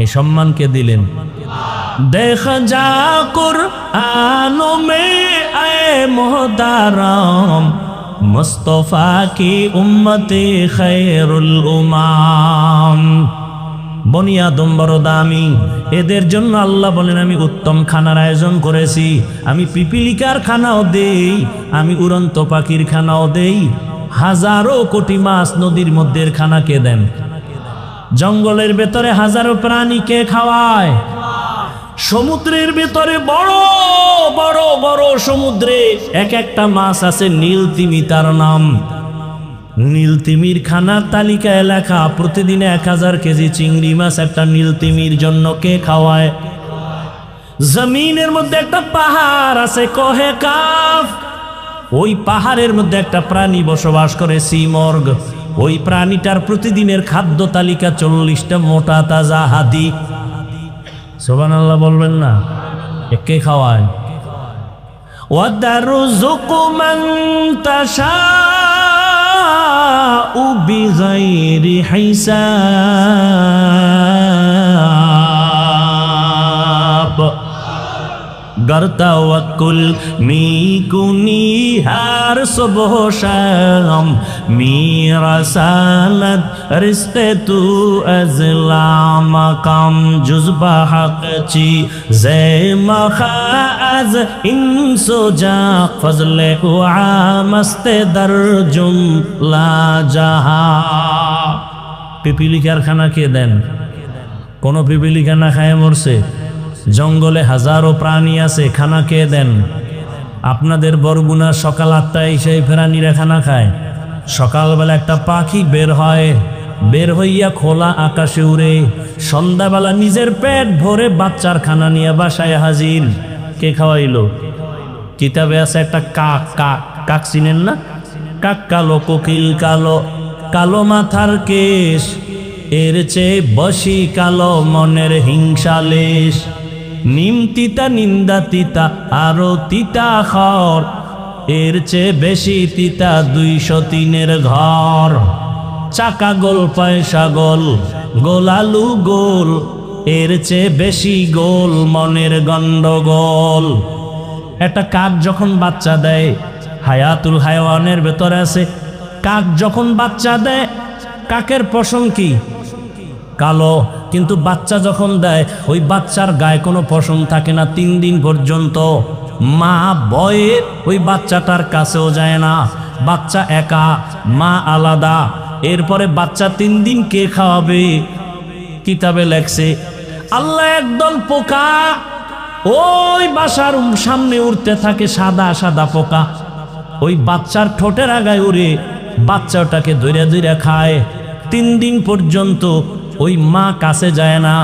এই সম্মানকে দিলেন। দেখ যা কুরআনো মে আয়ে মুহতারাম মুস্তফা কি উম্মতে খায়রুল উমাম। বনি আদম বড় দামি, এদের জন্য আল্লাহ বলেন আমি উত্তম খানার আয়োজন করেছি। আমি পিপিলিকার খানাও দেই, আমি উড়ন্ত পাখির খানাও দেই। হাজারো কোটি মাছ নদীর মধ্যে খানা কে দেন? জঙ্গলের ভেতরে হাজারো প্রাণীকে খাওয়ায়। সমুদ্রের ভেতরে বড় বড় বড় সমুদ্রে এক একটা মাছ আছে, নীল তিমি তার নাম। নীল তিমির খানার তালিকায় লেখা প্রতিদিন 1000 কেজি চিংড়ি মাছ একটা নীল তিমির জন্য কে খাওয়ায়? জমিনের মধ্যে একটা পাহাড় আছে কহে কাফ, ওই পাহাড়ের মধ্যে একটা প্রাণী বসবাস করে সিমর্গ। ওই প্রাণীটার প্রতিদিনের খাদ্য তালিকা 40টা মোটা তাজা হাদি। সুবহানাল্লাহ বলবেন না? কে খাওয়ায়? ওয়াদারুযুকু মান তাশাউ বিগাইরি হিসাব। गर तवक्कुल मी कुनी हर सुबह शाम मेरा सालत रिश्ते तू अज़ला मकाम जुज़बा हक़ची ज़े मखाज़ इंसो जा फज़ले मस्ते दर जुमला जहा। पिपीलिकार खाना के देन? कोनो पिपीलिका ना खाए मरसे? জঙ্গলে হাজারো প্রাণী আছে, খানা কে দেন? আপনাদের বরগুনা সকাল 8টায় সেই প্রাণীরা খানা খায়। সকালবেলা একটা পাখি বের হয়, বের হইয়া খোলা আকাশে উড়ে, সন্ধ্যাবেলা নিজের পেট ভরে বাচ্চার খানা নিয়ে বাসায় হাজির। কে খাওয়াইলো? কিতাবে আছে একটা কাক। কাক কাক চিনেন না? কাক কালো, কোকিল কালো, কালো মাথার কেশ, এর চেয়ে বসি কালো মনের হিংসালেশ। নিম তিতা নিন্দা তিতা আরো তিতা খর, এর চেয়ে বেশি তিতা 203-এর ঘর। চাকা গোল পয়সা গোল, গোলালু গোল, এর চেয়ে বেশি গোল মনের গন্ডগোল। একটা কাক যখন বাচ্চা দেয়, হায়াতুল হায়াওয়ানের ভেতরে আছে, কাক যখন বাচ্চা দেয় কাকের পশম কি? কালো। কিন্তু বাচ্চা যখন দেয় ওই বাচ্চার গায়ে কোনো পশম থাকে না 3 দিন পর্যন্ত। মা ভয়ে ওই বাচ্চাটার কাছেও যায় না। বাচ্চা একা, মা আলাদা। এরপরে বাচ্চা 3 দিন কে খাওয়াবে? কিতাবে লেখছে আল্লাহ একদল পোকা ওই বাসার সামনে উড়তে থাকে, সাদা সাদা পোকা। ওই বাচ্চার ঠোঁটের আগায় উড়ে বাচ্চাটাকে ধরে ধরে খায়। 3 দিন পর্যন্ত ওই মা কাছে যায় না।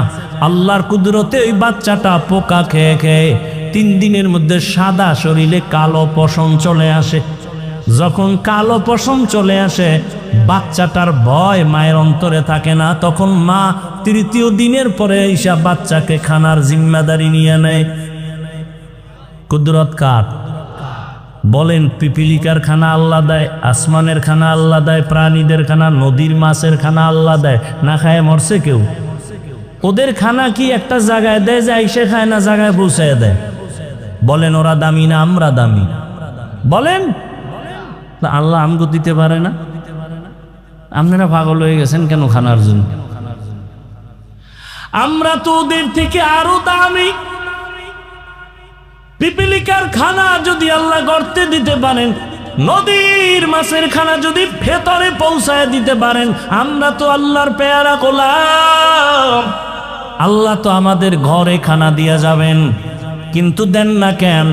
আল্লাহর কুদরতে ওই বাচ্চাটা পোকা খেয়ে খেয়ে 3 দিনের মধ্যে সাদা শরীরে কালো পশম চলে আসে। যখন কালো পশম চলে আসে, বাচ্চাটার ভয় মায়ের অন্তরে থাকে না, তখন মা তৃতীয় দিনের পরে ঈশা বাচ্চাকে খানার জিম্মাদারি নিয়ে নেয়। কুদরত কার? বলেন, পিপিলিকার খানা আল্লাহ দেয়, আসমানের খানা আল্লাহ দেয়, প্রাণীদের খানা, নদীর মাছের খানা আল্লাহ দেয়। না খায় মরছে কেউ? ওদের খানা কি একটা জায়গায় দেয় যে আইসে খায়, না জায়গায় পৌঁছায় দেয়? বলেন, ওরা দামি না আমরা দামি? বলেন, আল্লাহ আমগো দিতে পারে না? আপনারা পাগল হয়ে গেছেন কেন খানার জন্য? আমরা তো ওদের থেকে আরো দামি। পিপিলিকার খানা যদি আল্লাহ গর্তে দিতে পারেন, নদীর মাছের খানা যদি ভেতরে পৌঁছায় দিতে পারেন, আমরা তো আল্লাহর পেয়ারা গোলাম। আল্লাহ তো আমাদের ঘরে খানা দিয়া যাবেন, কিন্তু দেন না কেন?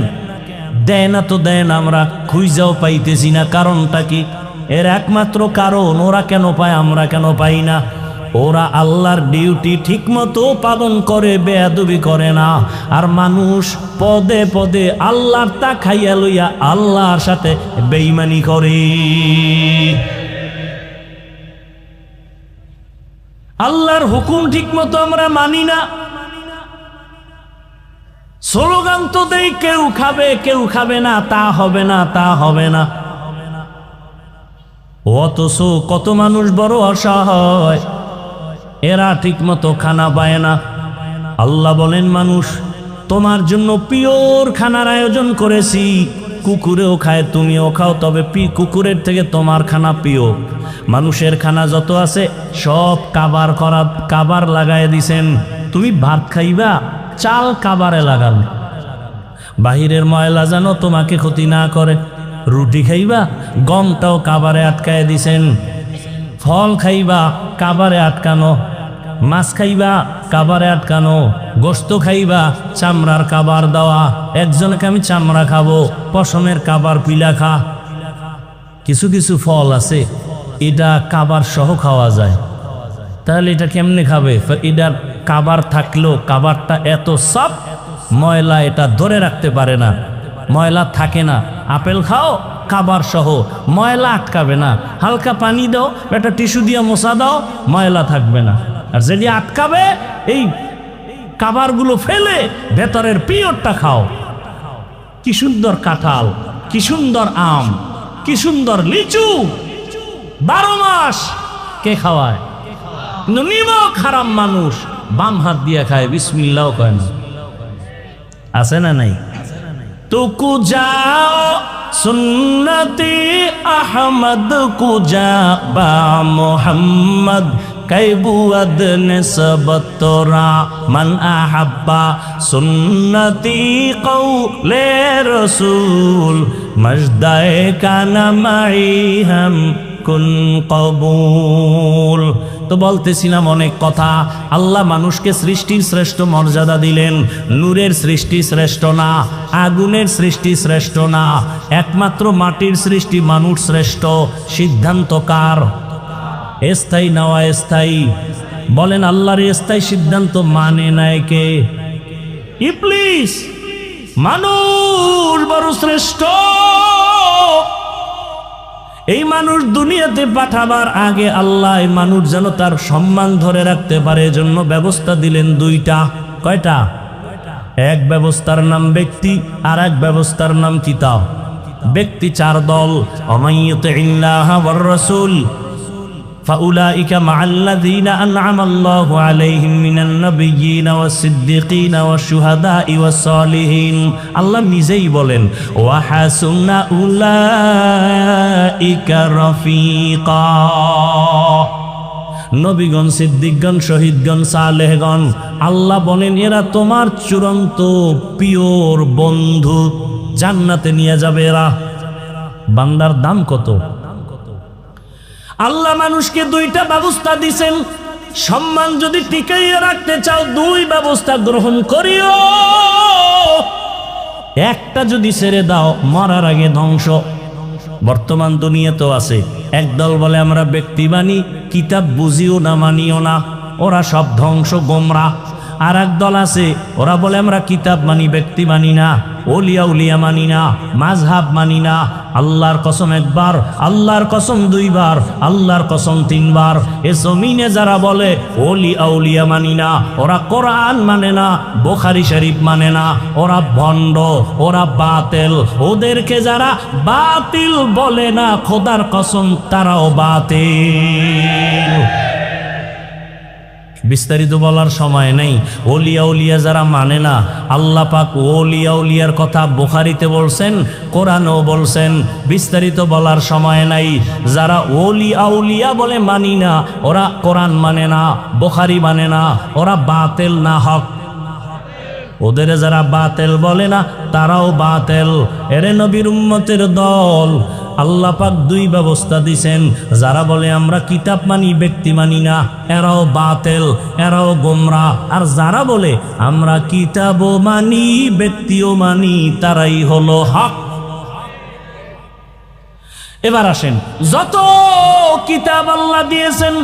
দেয় না তো দেন, আমরা খুঁজাও পাইতেছি না। কারণটা কি? এর একমাত্র কারণ, ওরা কেন পায় আমরা কেন পাই না? ওরা আল্লাহর ডিউটি ঠিক মতো পালন করে, বেয়াদবি করে না। আর মানুষ পদে পদে আল্লাহর তা খাইয়া লইয়া আল্লাহর সাথে বেঈমানি করে। আল্লাহর হুকুম ঠিক মতো আমরা মানি না। স্লোগান তো দেই, কেউ খাবে কেউ খাবে না, তা হবে না তা হবে না। অথচ কত মানুষ বড় অসহায়, এরা ঠিক মতো খানা পায় না। আল্লাহ বলেন, মানুষ তোমার জন্য পিওর খানার আয়োজন করেছি, কুকুরেও খায় তুমিও খাও, তবে কুকুরের থেকে তোমার খানা পিওর। মানুষের খানা যত আছে সব কাবার লাগায় দিছেন। তুমি ভাত খাইবা, চাল কাবারে লাগান। বাহিরের ময়লা যেন তোমাকে ক্ষতি না করে। রুটি খাইবা, গমটাও কাবারে আটকায় দিছেন। ফল খাইবা, কাবারে আটকানো। মাছ খাইবা, কাবারে আটকানো। গোস্ত খাইবা, চামড়ার কাবার দেওয়া। একজনকে আমি চামড়া খাবো, পশমের কাবার পিলা খা। কিছু কিছু ফল আছে এটা কাবার সহ খাওয়া যায়, তাহলে এটা কেমনে খাবে? এটার কাবার থাকলেও কাবারটা এত সব ময়লা এটা ধরে রাখতে পারে না, ময়লা থাকে না। আপেল খাও কাবার সহ, ময়লা আটকাবে না। হালকা পানি দাও, একটা টিস্যু দিয়ে মোছা দাও, ময়লা থাকবে না। আর যেটি আটকাবে, এই কাবারগুলো ফেলে ভেতরের পিওরটা খাও। কি সুন্দর কাঁঠাল, কি সুন্দর আম, কি সুন্দর লিচু, 12 মাস কে খাওয়ায়? কিন্তু নিমক হারাম মানুষ বাম হাত দিয়ে খায়, বিসমিল্লাহ কয় না। আছে না নাই? তুকু যাও সুন্নতি আহমদ কুজা বা মোহাম্মদ কৈবুয়াদ নিসবতরা মান আহাব্বা সুন্নতি কৌলে রসুল মজদায়ে কানা মাই হাম কুন কবুল। তো বলতেছিলাম অনেক কথা। আল্লাহ মানুষকে সৃষ্টির শ্রেষ্ঠ মর্যাদা দিলেন। নূরের সৃষ্টি শ্রেষ্ঠ না, আগুনের সৃষ্টি শ্রেষ্ঠ না, একমাত্র মাটির সৃষ্টি মানুষ শ্রেষ্ঠ। সিদ্ধান্ত কার? স্থায়ী না অস্থায়ী? বলেন, আল্লাহর স্থায়ী সিদ্ধান্ত মানে নাই কে? ইবলিস। মানুষ বড় শ্রেষ্ঠ। এই মানুষ দুনিয়াতে পাঠাবার আগে আল্লাহ মানুষ যেন তার সম্মান ধরে রাখতে পারে, এজন্য ব্যবস্থা দিলেন 2টা। কয়টা? এক ব্যবস্থার নাম ব্যক্তি, আর এক ব্যবস্থার নাম কিতাব। ব্যক্তি 4 দল। অমাইয়ুতিল্লাহ ওয়ার রাসূল ফাউলাইকা মাআল্লাযীনা আন'আমাল্লাহু আলাইহিম মিনান নাবিয়্যিনা ওয়াস-সিদ্দীকিনা ওয়াশ-শুহাদা'i ওয়াস-সালিহিন। আল্লাহ নিজেই বলেন, ওয়া হাসুনা উলাইকা রাফিকা। নবীগণ, সিদ্দিকগণ, শহীদগণ, সালেহগণ, আল্লাহ বলেন এরা তোমার চূড়ান্ত পিওর বন্ধু, জান্নাতে নিয়ে যাবে এরা। বান্দার দাম কত? আল্লাহ মানুষকে 2টা ব্যবস্থা দিছেন। সম্মান যদি টিকাইয়ে রাখতে চাও 2 ব্যবস্থা গ্রহণ করিও। একটা যদি ছেড়ে দাও মরার আগে ধ্বংস। বর্তমান দুনিয়া তো আছে, একদল বলে আমরা ব্যক্তি মানি, কিতাব বুঝিও না মানিও না, ওরা সব ধ্বংস গোমরা। আর এক দল আছে, ওরা বলে আমরা কিতাব মানি, ব্যক্তি মানি না, ওলিয়া উলিয়া মানি না, মাযহাব মানি না, আল্লাহর কসম একবার, আল্লাহর কসম দুইবার, আল্লাহর কসম তিনবার। এ জমিনে যারা বলে ওলি আউলিয়া মানি না, ওরা কোরআন মানে না, বুখারী শরীফ মানে না, ওরা ভণ্ড, ওরা বাতিল। ওদেরকে যারা বাতিল বলে না, খোদার কসম তারাও বাতিল। বিস্তারিত বলার সময় নেই। ওলিয়া উলিয়া যারা মানে না, আল্লাহ পাক ওলিয়া উলিয়ার কথা বুখারীতে বলছেন, কোরআনেও বলছেন, বিস্তারিত বলার সময় নাই। যারা ওলি আউলিয়া বলে মানি না, ওরা কোরআন মানে না, বুখারী মানে না, ওরা বাতিল না হক। ওদের যারা বাতিল বলে না, তারাও বাতিল। এরে নবীর উম্মতের দল, আল্লাহ পাক দুই ব্যবস্থা দিছেন। যারা বলে আমরা কিতাব মানি, ব্যক্তি মানি না, এরাও বাতিল, এরাও গোমরাহ। আর যারা বলে আমরা কিতাবও মানি, ব্যক্তিও মানি, তারাই হলো হক। এবার আসেন, যত কিতাব আল্লাহ দিয়েছেন,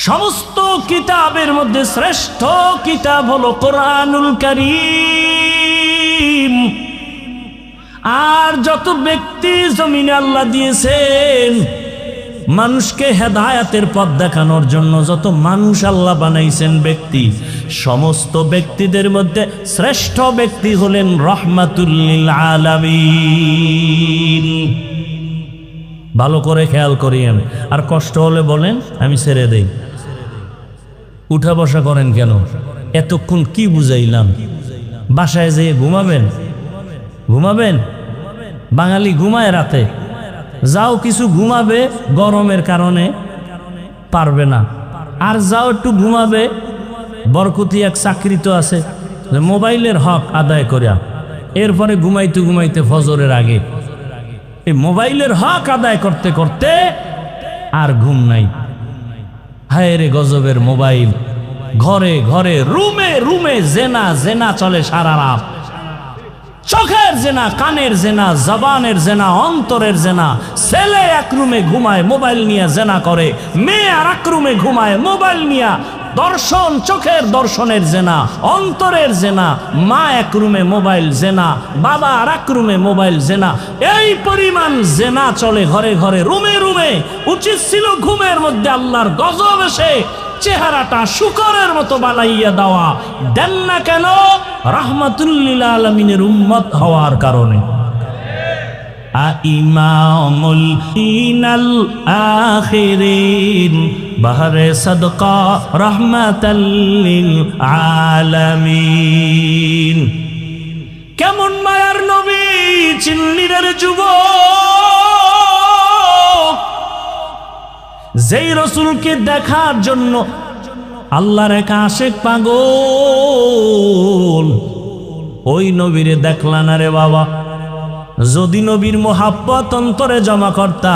সমস্ত কিতাবের মধ্যে শ্রেষ্ঠ কিতাব হলো কোরআনুল কারীম। আর যত ব্যক্তি জমিনে আল্লাহ দিয়েছেন মানুষকে হেদায়েতের পথ দেখানোর জন্য, যত মানুষ আল্লাহ বানাইছেন ব্যক্তি, সমস্ত ব্যক্তিদের মধ্যে শ্রেষ্ঠ ব্যক্তি হলেন রাহমাতুল লিল আলামিন। ভালো করে খেয়াল করিয়েন। আর কষ্ট হলে বলেন আমি ছেড়ে দেই। উঠা বসা করেন কেন? এতক্ষণ কি বুঝাইলাম? বাসায় যেয়ে ঘুমাবেন? ঘুমাবেন? বাঙালি ঘুমায় রাতে। যাও কিছু ঘুমাবে, গরমের কারণে পারবে না। আর যাও একটু ঘুমাবে, বরকতি এক চাকরি তো আছে, মোবাইলের হক আদায় করিয়া এরপরে ঘুমাইতে ঘুমাইতে ফজরের আগে এই মোবাইলের হক আদায় করতে করতে আর ঘুম নাই। হায় রে গজবের মোবাইল! ঘরে ঘরে, রুমে রুমে জেনা, জেনা চলে সারা রাত। চোখের জেনা, কানের জেনা, জবানের জেনা, অন্তরের জেনা। ছেলে এক রুমে ঘুমায় মোবাইল নিয়ে জেনা করে, মেয়ে আর এক রুমে ঘুমায় মোবাইল নিয়ে দর্শন, চোখের দর্শনের জেনা, অন্তরের জেনা। মা এক রুমে মোবাইল জেনা, বাবা আর এক রুমে মোবাইল জেনা। এই পরিমাণ জেনা চলে ঘরে ঘরে, রুমে রুমে। উচিত ছিল ঘুমের মধ্যে আল্লাহর গজব এসে চেহারাটা শুকরের মতো বানাইয়া দেওয়া, দেন না কেন? রাহমাতুল লিল আলামিনের উম্মত হওয়ার কারণে। ইমামুল ইনাল আখিরিন বাহরে সাদকা রাহমাতাল লিল আলামিন। কেমন মায়ার নবী চিল্লির যুবক, যেই রসুলকে দেখার জন্য আল্লাহর এক আশেক পাগল। ওই নবীরে দেখলা না রে বাবা? যদি নবীর মোহাব্বত অন্তরে জমা করতা,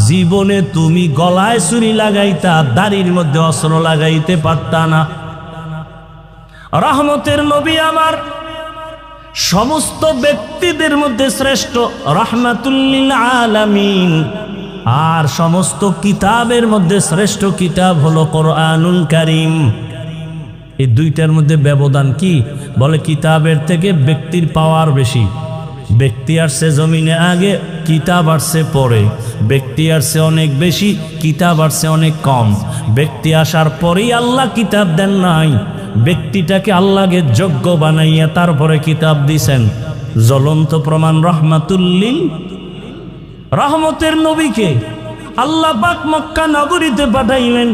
জীবনে তুমি গলায় ছুরি লাগাইতা, দাড়ির মধ্যে অস্ত্র লাগাইতে পারতা না। রহমতের নবী আমার সমস্ত ব্যক্তিদের মধ্যে শ্রেষ্ঠ, রাহমাতুল লিল আলামিন। আর সমস্ত কিতাবের মধ্যে শ্রেষ্ঠ কিতাব হলো কোরআনুল কারীম। এই দুইটার মধ্যে ব্যবধান কি? বলে কিতাবের থেকে ব্যক্তির পাওয়ার বেশি। ব্যক্তি আসছে জমিনে আগে, কিতাব আসছে পরে। ব্যক্তি আসছে অনেক বেশি, কিতাব আসছে অনেক কম। ব্যক্তি আসার পরেই আল্লাহ কিতাব দেন নাই, ব্যক্তিটাকে আল্লাহকে যোগ্য বানাইয়া তারপরে কিতাব দিছেন। জ্বলন্ত প্রমাণ রাহমাতুল লিল। রহমতের নবীকে আল্লাহ পাক মক্কা নগরীতে পাঠাইলেন,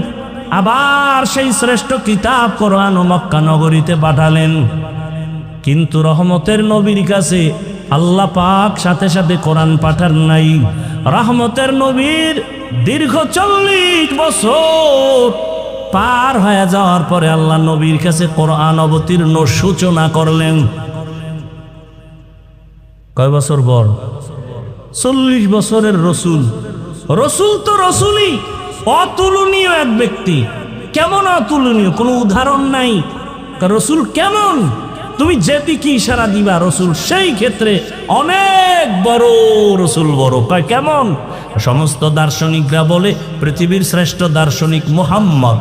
আবার সেই শ্রেষ্ঠ কিতাব কোরআন ও মক্কা নগরীতে পাঠালেন। কিন্তু রহমতের নবীর কাছে আল্লাহ পাক সাথে সাথে কোরআন পাঠান নাই। রহমতের নবীর দীর্ঘ 40 বছর পার হয়ে যাওয়ার পরে আল্লাহ নবীর কাছে কোরআন অবতীর্ণ সূচনা করলেন। কয় বছর পর? 40 বছরের রসুল। রসুল তো রসুলই, অতুলনীয় এক ব্যক্তি। কেমন অতুলনীয়? কোনো উদাহরণ নাই। রসুল কেমন? তুমি যেদিকে ইশারা দিবা রসুল সেই ক্ষেত্রে অনেক বড়। রসুল বড়। কয় কেমন? সমস্ত দার্শনিকরা বলে পৃথিবীর শ্রেষ্ঠ দার্শনিক মুহাম্মদ।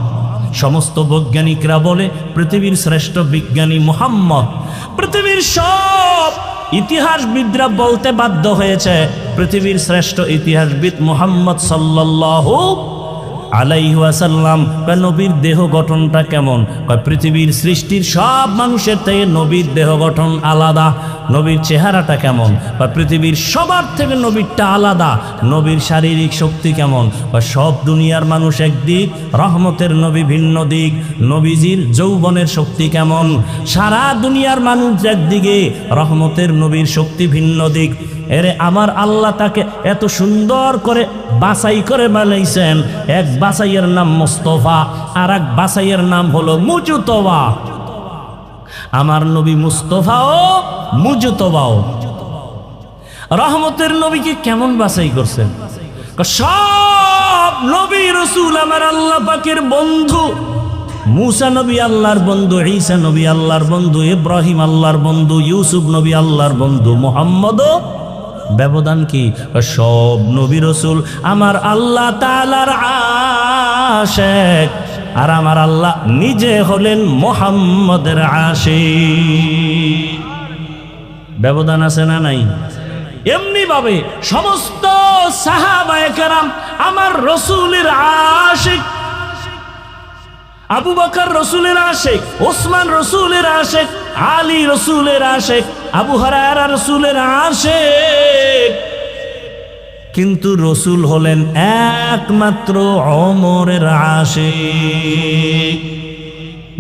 সমস্ত বৈজ্ঞানিকরা বলে পৃথিবীর শ্রেষ্ঠ বিজ্ঞানী মুহাম্মদ। পৃথিবীর সব ইতিহাসবিদরা বলতে বাধ্য হয়েছে, পৃথিবীর শ্রেষ্ঠ ইতিহাসবিদ মুহাম্মদ সাল্লাল্লাহু আলাইহি ওয়াসাল্লাম, নবীর দেহ গঠনটা কেমন? পৃথিবীর সৃষ্টির সব মানুষের থেকে নবীর দেহ গঠন আলাদা। নবীর চেহারাটা কেমন? পৃথিবীর সবার থেকে নবীরটা আলাদা। নবীর শারীরিক শক্তি কেমন? সব দুনিয়ার মানুষ একদিক, রহমতের নবী ভিন্ন দিক। নবীজির যৌবনের শক্তি কেমন? সারা দুনিয়ার মানুষ একদিকে, রহমতের নবীর শক্তি ভিন্ন দিক। এরে আমার আল্লাহ তাকে এত সুন্দর করে বাছাই করে বানাইছেন। এক বাছাইয়ের নাম মুস্তাফা, আর এক বাছাইয়ের নাম হলো মুজতবা। আমার নবী মুস্তাফাও মুজতবাও। রহমতের নবীকে কেমন বাছাই করছেন? সব নবী রাসূল আমার আল্লাহ পাকের বন্ধু। মুসা নবী আল্লাহর বন্ধু, ঈসা নবী আল্লাহর বন্ধু, ইব্রাহিম আল্লাহর বন্ধু, ইউসুফ নবী আল্লাহর বন্ধু, মুহাম্মদও। ব্যবধান কি? সব নবী রাসূল আমার আল্লাহ তাআলার আশিক, আর আমার আল্লাহ নিজে হলেন মুহাম্মদের আশিক। ব্যবধান আছে না নাই? এমনি ভাবে সমস্ত সাহাবায়ে কেরাম আমার রাসূলের আশিক। আবু বকর রাসূলের আশিক, ওসমান রাসূলের আশিক, আলী রাসূলের আশিক, আবু হুরায়রা রাসূলের আশিক। কিন্তু রাসূল হলেন একমাত্র ওমরের আশিক।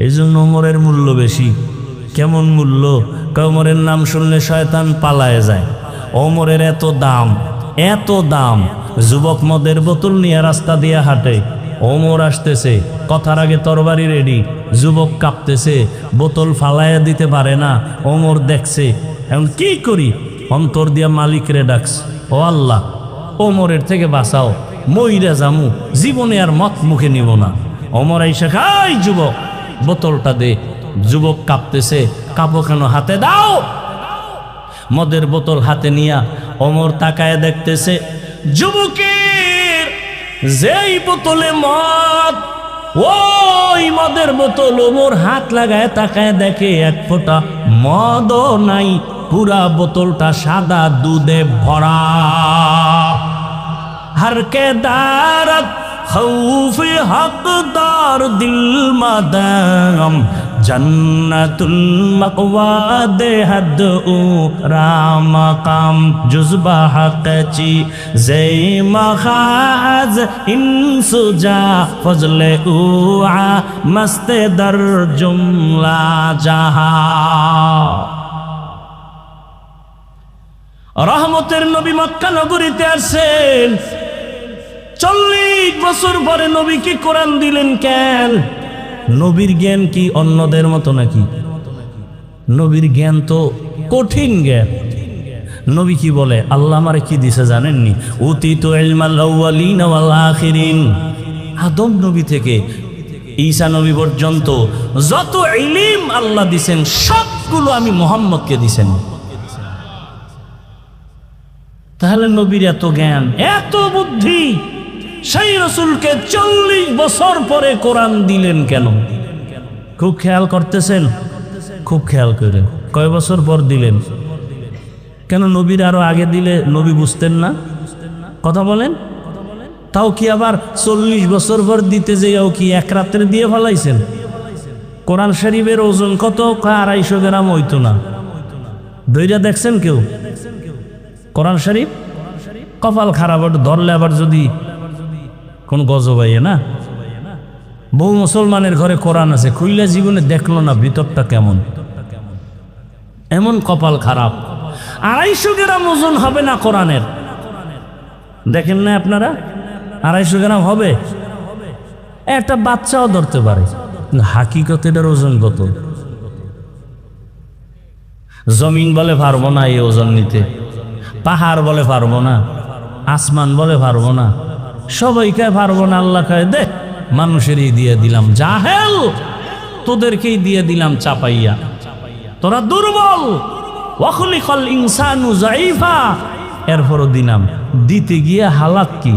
এই জন্য ওমরের মূল্য বেশি। কেমন মূল্য? ওমরের নাম শুনলে শয়তান পালায় যায়। ওমরের এত দাম, এত দাম। যুবক মদের বোতল নিয়ে রাস্তা দিয়ে হাঁটে, ওমর আসতেছে, কথার আগে তরবারি রেডি, যুবক কাঁপতেছে, বোতল ফালাইয়া দিতে পারে না। ওমর দেখছে, এখন কি করি? অন্তর দিয়া মালিকরে ডাকছে, ও আল্লাহ ওমরের থেকে বাঁচাও, মইরা জামু, জীবনে আর মত মুখে নিব না। ওমর আইসা খাই, যুবক বোতলটা দে। যুবক কাঁপতেছে, কাঁপো কেন? হাতে দাও। মদের বোতল হাতে নিয়া ওমর তাকায় দেখতেছে, যুবকের যেই বোতলে মদ, ওই মদের বোতল ওমর হাত লাগায় তাকায় দেখে এক ফোঁটা মদও নাই, পুরা বোতলটা সাদা দুধে ভরা। हर के दारत खौफ हकदार दिल मदम जन्नतुल मक़वा दे हद उ रामकाम जुज़बा हक़ची ज़े मखाज इंसुजा फजले उआ मस्त दर जुमला जहा। রহমতের নবী মক্কা নগরীতে আসেন। 40 বছর পরে নবীকে কোরআন দিলেন কেন? নবীর জ্ঞান কি অন্যদের মতো নাকি? নবীর জ্ঞান তো কঠিন জ্ঞান। নবী কি বলে? আল্লাহ আমারে কি দিছে জানেননি? উতিতু ইলমাল আউয়ালিন ওয়াল আখিরিন। আদম নবী থেকে ঈসা নবী পর্যন্ত যত ইলম আল্লাহ দিবেন সবগুলো আমি মুহাম্মদকে দিবেন। তাহলে নবীর এত জ্ঞান, এত বুদ্ধি, সেই রাসূলকে 40 বছর পরে কোরআন দিলেন কেন? খুব খেয়াল করতেছেন? খুব খেয়াল করেন। কয় বছর পর দিলেন? কেন নবীর আরো আগে দিলে নবী বুঝতেন না? কথা বলেন। তাও কি আবার 40 বছর পর দিতে যেও কি এক রাত্রে দিয়ে ফেলাইছেন? কোরআন শরীফের ওজন কত? 250 গ্রাম হইতো না। দইরা দেখছেন কেউ কোরআন শরীফ? কপাল খারাপ, ধরলে আবার যদি কোন গজব আইয়ে না। বহু মুসলমানের ঘরে কোরআন আছে, খুললে জীবনে দেখলো না ভিতরটা কেমন। এমন কপাল খারাপ। 250 গ্রাম ওজন হবে না কোরআনের। দেখেন না আপনারা? 250 গ্রাম হবে? একটা বাচ্চাও ধরতে পারে। হাকিকত এটার ওজন কত? জমিন বলে পারবো না এই ওজন নিতে, পাহাড় বলে পারবো না, আসমান বলে পারবো না, সবাইকে পারবো না। আল্লাহ কয় দেখ মানুষেরই দিয়ে দিলাম, জাহেল তোদেরকেই দিয়ে দিলাম চাপাইয়া, তোরা দুর্বল। ওয়াখলিকাল ইনসানু যায়ীফা, এরপরও দিলাম। দিতে গিয়ে হালাত কি?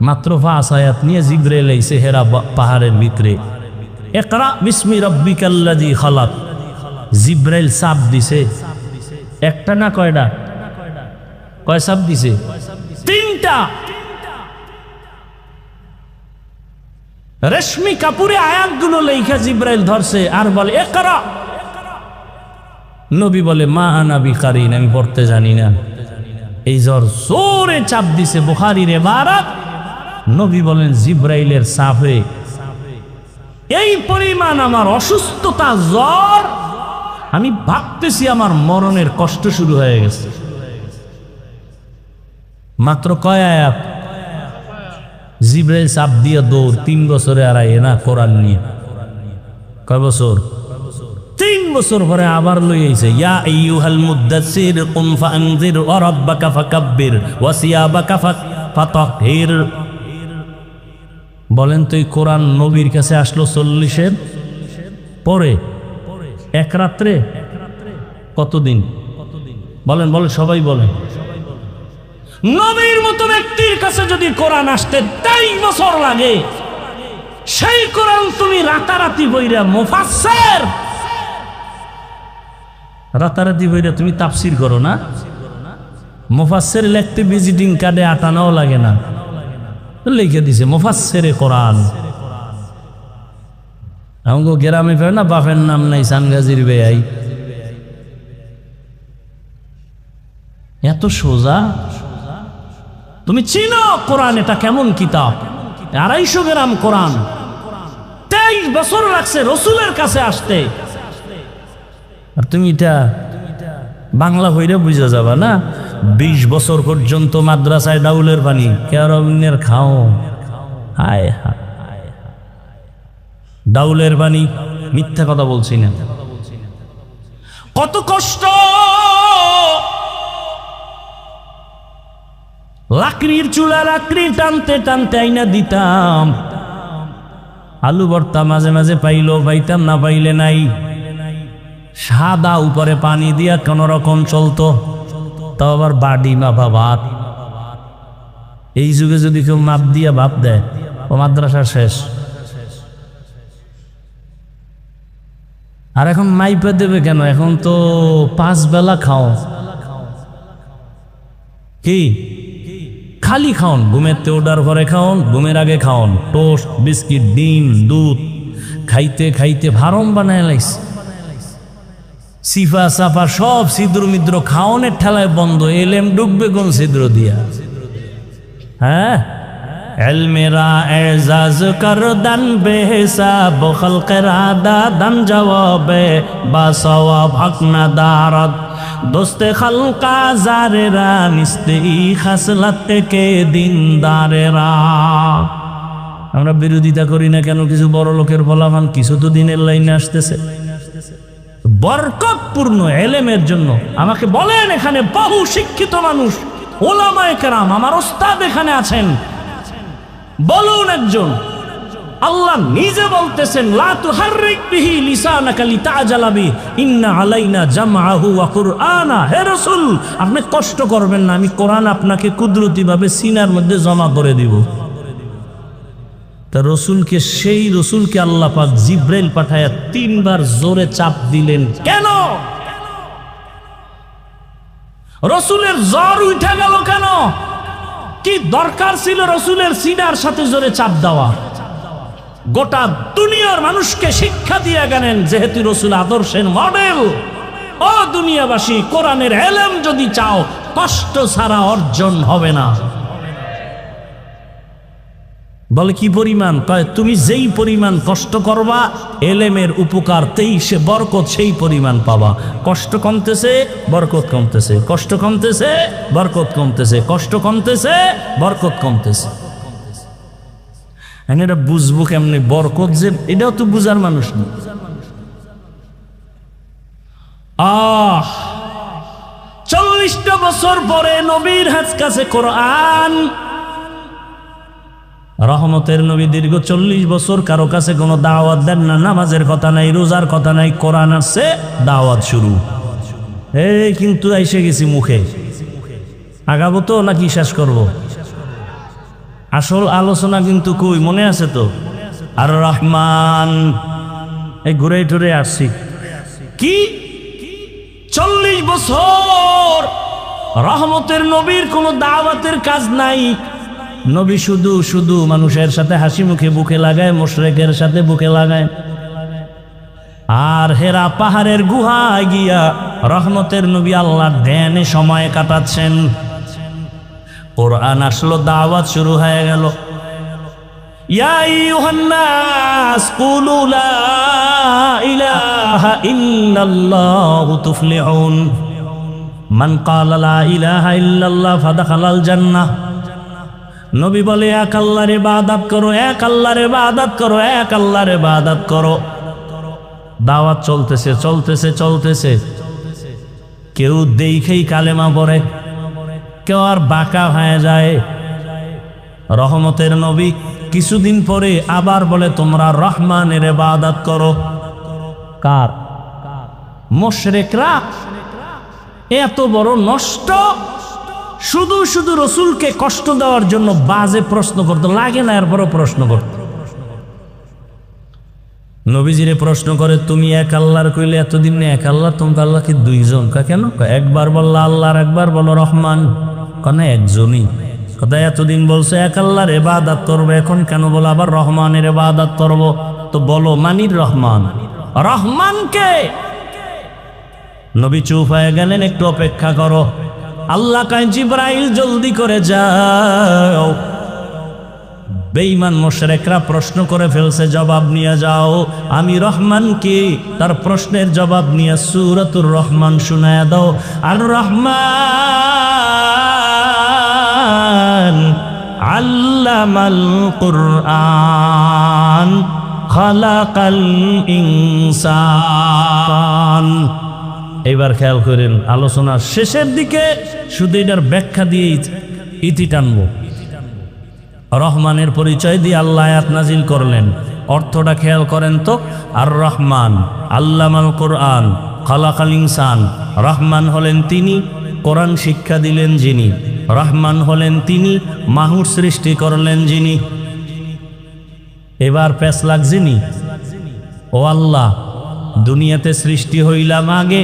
মাত্র 5 আয়াত নিয়ে জিবরাইল আইছে হেরা পাহাড়ের ভিতরে। ইকরা বিসমি রাব্বিকাল্লাযী খালাক। জিবরাইল চাপ দিছে, একটা না কয়টা? কয় চাপ দিছে? 3টা। রেশমি কাপুরে আয়াতগুলো লেখা জিব্রাইল ধরছে আর বলে ইকরা। নবী বলে মা আনা বিকারিন, আমি পড়তে জানি না। এই জোরে চাপ দিছে বুখারীর ইবারত। নবী বলেন জিব্রাইলের চাপে এই পরিমাণ আমার অসুস্থতা, জ্বর, আমি ভাবতেছি আমার মরণের কষ্ট শুরু হয়ে গেছে। মাত্র কয় আয়াত? জিব্রাইল চাপ দিয়ে দৌড়। 3 বছরে আর আয় না কোরআন নিয়ে। কয় বছর? 3 বছর পরে আবার লই আইছে, ইয়া আইয়ুহাল মুদ্দাসসির কুম ফাআনজির ওয়া রাব্বাকা ফাকাব্বির ওয়া সিয়াবাকা ফাতাহহির। বলেন তো এই কোরআন নবীর কাছে আসলো 40-এর পরে, এক রাত্রে? কতদিন? বলেন বলেন সবাই বলেন। নবীর মতো ব্যক্তির কাছে যদি কোরআন আসতে 23 বছর লাগে, সেই কোরআন তুমি রাতারাতি বইরা মুফাসসির, রাতারাতি বইরা তুমি তাফসীর করো না? মুফাসসির লিখতে ভিজিটিং কার্ডে আটানাও লাগে না, লিখে দিছে মুফাসসিরে কোরআন। আমগো গ্রামে ফের না বাপের নাম নাই সানগাজির বেয়াই, এত সোজা। তুমি চিনো কোরআন এটা কেমন কিতাব? 250 গ্রাম কোরআন, 23 বছর লাগছে রসুলের কাছে আসতে। আর তুমি এটা বাংলা হইলে বুঝা যাবা না? 20 বছর পর্যন্ত মাদ্রাসায় ডাউলের পানি কেয়ারবিনের খাও। হায় হায়, ডাউলের পানি, মিথ্যা কথা বলছি না। কত কষ্ট! লাকড়ির চুলা, লাকড়ি টানতে টানতে আইনা দিতাম। আলু ভর্তা মাঝে মাঝে পাইলো, পাইতাম না পাইলে নাই। সাদা উপরে পানি দিয়া কোন রকম চলতো, তাও আবার বাড়ি মাপা ভাত। এই যুগে যদি কেউ মাপ দিয়া ভাত দেয়, ও মাদ্রাসা শেষ। আর এখন মাইপে দেবে কেন? এখন তো 5 বেলা খাও। কি খালি খাওন? ঘুমেতে ওঠার পরে খাওন, ঘুমের আগে খাওন, টোস্ট, বিস্কিট, ডিম, দুধ খাইতে খাইতে ভারম বানায় লাইছে। সিফা সাফা সব ছিদ্র মিদ্র খাওনের ঠেলায় বন্ধ। এলেম ডুববে কোন ছিদ্র দিয়া? হ্যাঁ, এলমেরা এজাজ কর দান বেহিসাব খলকেরা দান জবাবে বা সওয়াব হক না দারদ দোস্তে খলকা জারেরা নিস্তে খাসলাত থেকে দিনদারেরা। আমরা বিরোধিতা করি না কেন? কিছু বড় লোকের ফলাফল কিছু তো দিনের লাইনে আসতেছে। বরকতপূর্ণ এলেমের জন্য আমাকে বলেন, এখানে বহু শিক্ষিত মানুষ, ওলামায়ে কেরাম, আমার ওস্তাদ এখানে আছেন, বলুন একজন। আল্লাহ নিজে বলতেছেন, লা তুহাররিক বিহি লিসানাকা লিতাজালা বি ইন্না আলাইনা জামআহু ওয়া কুরআনা। হে রাসূল, আপনি কষ্ট করবেন না, আমি কোরআন আপনাকে কুদরতিভাবে সিনার মধ্যে জমা করে দিব। তা রসুলকে, সেই রসুলকে আল্লাহ পাক জিব্রাইল পাঠায়া 3 বার জোরে চাপ দিলেন কেন? রসুলের জ্বর উঠে গেল কেন? কি দরকার ছিল রসুলের সিনার সাথে জোরে চাপ দেওয়া? গোটা দুনিয়ার মানুষকে শিক্ষা দিয়ে গেলেন, যেহেতু রসুল আদর্শের মডেল। ও দুনিয়াবাসী, কোরআনের এলেম যদি চাও, কষ্ট ছাড়া অর্জন হবে না। বলে কি পরিমাণ? তুমি যেই পরিমাণ কষ্ট করবা, এলেমের উপকার সে বরকত সেই পরিমাণ পাবা। কষ্ট কমতেছে, বরকত কমতেছে, কষ্ট কমতেছে, বরকত কমতেছে, কষ্ট কমতেছে, বরকত কমতেছে। এটা বুঝবো কেমনে বরকত যে? এটাও তো বুঝার মানুষ না। 40টা বছর পরে নবীর কাছে কোরআন। রহমতের নবী দীর্ঘ 40 বছর কারো কাছে কোনো দাওয়াত দেন না। নামাজের কথা নাই, রোজার কথা নাই, কোরআন আসছে, দাওয়াত শুরু। এই কিন্তু এসে গেছি মুখে, আগাবো তো নাকি শেষ করব? আসল আলোচনা কিন্তু কই মনে আছে তো? আর রহমান, এই ঘুরে টুরে আসছি। কি 40 বছর রহমতের নবীর কোনো দাওয়াতের কাজ নাই। নবী শুধু শুধু মানুষের সাথে হাসি মুখে বুকে লাগায়, মুশরিকের সাথে বুকে লাগায়। আর হেরা পাহাড়ের গুহায় গিয়া রহমতের নবী আল্লাহর ধ্যানে সময় কাটাচ্ছেন। কোরআন আসলো, দাওয়াত শুরু হয়ে গেল। ইয়া আইয়ুহান নাস কুলু লা ইলাহা ইল্লাল্লাহু তুফলিহুন মান ক্বালা লা ইলাহা ইল্লাল্লাহ ফাদাখালাল জান্নাহ। নবী বলে, এক আল্লাহর ইবাদত করো, এক আল্লাহর ইবাদত করো, এক আল্লাহর ইবাদত করো। দাওয়াত চলতেছে চলতেছে চলতেছে। কেউ দেখেই কালেমা পড়ে, কেউ আর বাঁকা হয়ে যায়। রহমতের নবী কিছুদিন পরে আবার বলে, তোমরা রহমানের ইবাদত করো। কার? মুশরিকরা। এত বড় নষ্ট, শুধু শুধু রসুলকে কষ্ট দেওয়ার জন্য বাজে প্রশ্ন করতে লাগে না, এরপরও প্রশ্ন করত। নবীজিরে প্রশ্ন করে, তুমি এক আল্লাহর কইলে এতদিন এক আল্লাহ, তুমি আল্লাহ কি দুইজন? কেন? একবার বললো আল্লাহর, একবার বলো রহমান। কেন? একজনই। কথা এতদিন বলছো এক আল্লাহর ইবাদত করবো, এখন কেন বলো আবার রহমানের ইবাদত করবো? তো বলো মানির রহমান, রহমানকে। নবী চুপ হয়ে গেলেন, একটু অপেক্ষা করো। আল্লাহ কয়, জিবরাইল জলদি করে যাও, বেঈমান মুশরিকরা প্রশ্ন করে ফেলছে, জবাব নিয়ে যাও। আমি রহমানকে তার প্রশ্নের জবাব নিয়ে সূরাতুর রহমান শোনায়া দাও। আর রহমান আল্লামাল কুরআন খালাকাল ইনসান। এবার খেয়াল করেন, আলোচনার শেষের দিকে শুধু এটার ব্যাখ্যা দিয়ে ইতি টানবো। রহমানের পরিচয় দিয়ে আল্লাহ আয়াত নাজিল করলেন, অর্থটা খেয়াল করেন তো। আর রহমান আল্লামাল কোরআন খালাকাল ইনসান। রহমান হলেন তিনি, কোরআন শিক্ষা দিলেন যিনি। রহমান হলেন তিনি, মানুষ সৃষ্টি করলেন যিনি। এবার প্যাস লাগছেনি, ও আল্লাহ দুনিয়াতে সৃষ্টি হইলাম আগে,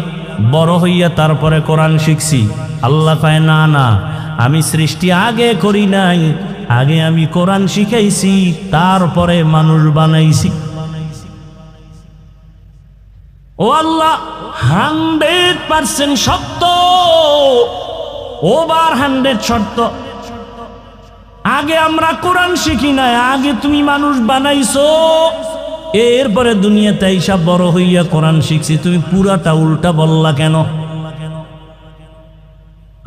বড় হইয়া তারপরে কোরআন শিখছি। আল্লাহ কয়, না না, আমি সৃষ্টি আগে করি নাই, আগে আমি কোরআন শিখাইছি, তারপরে মানুষ বানাইছি। ও আল্লাহ 100% সত্য, ওভার 100 সত্য। আগে আমরা কোরআন শিখি নাই, আগে তুমি মানুষ বানাইছো, এরপরে দুনিয়াতে আইসা বড় হইয়া কোরআন শিখছি। তুমি পুরাটা উল্টা বললা কেন?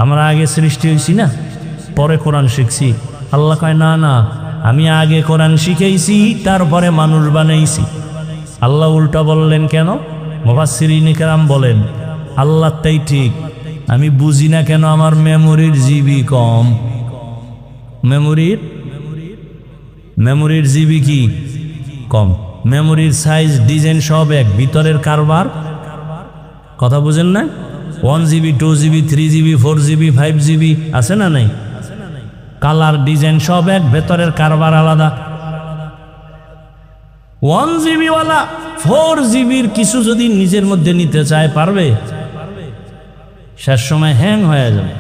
আমরা আগে সৃষ্টি হইছি না, পরে কোরআন শিখছি। আল্লাহ কয়, না না, আমি আগে কোরআন শিখাইছি, তারপরে মানুষ বানাইছি। আল্লাহ উল্টা বললেন কেন? মুফাসসিরিনে কেরাম বলেন, আল্লাহ তাই ঠিক, আমি বুঝি না কেন আমার মেমোরির জিবি কম। মেমোরির জিবি কি কম? মেমোরির সাইজ, ডিজাইন সব এক, ভিতরের কারবার কথা বুঝেন না? 1 GB 2 GB 3 GB 4 GB 5 GB আছে না নাই? কালার, ডিজাইন সব এক, ভেতরের কারবার আলাদা। 1 GB ওয়ালা 4 GBর কিছু যদি নিজের মধ্যে নিতে চায়, পারবে? শেষ সময় হ্যাং হয়ে যাবে।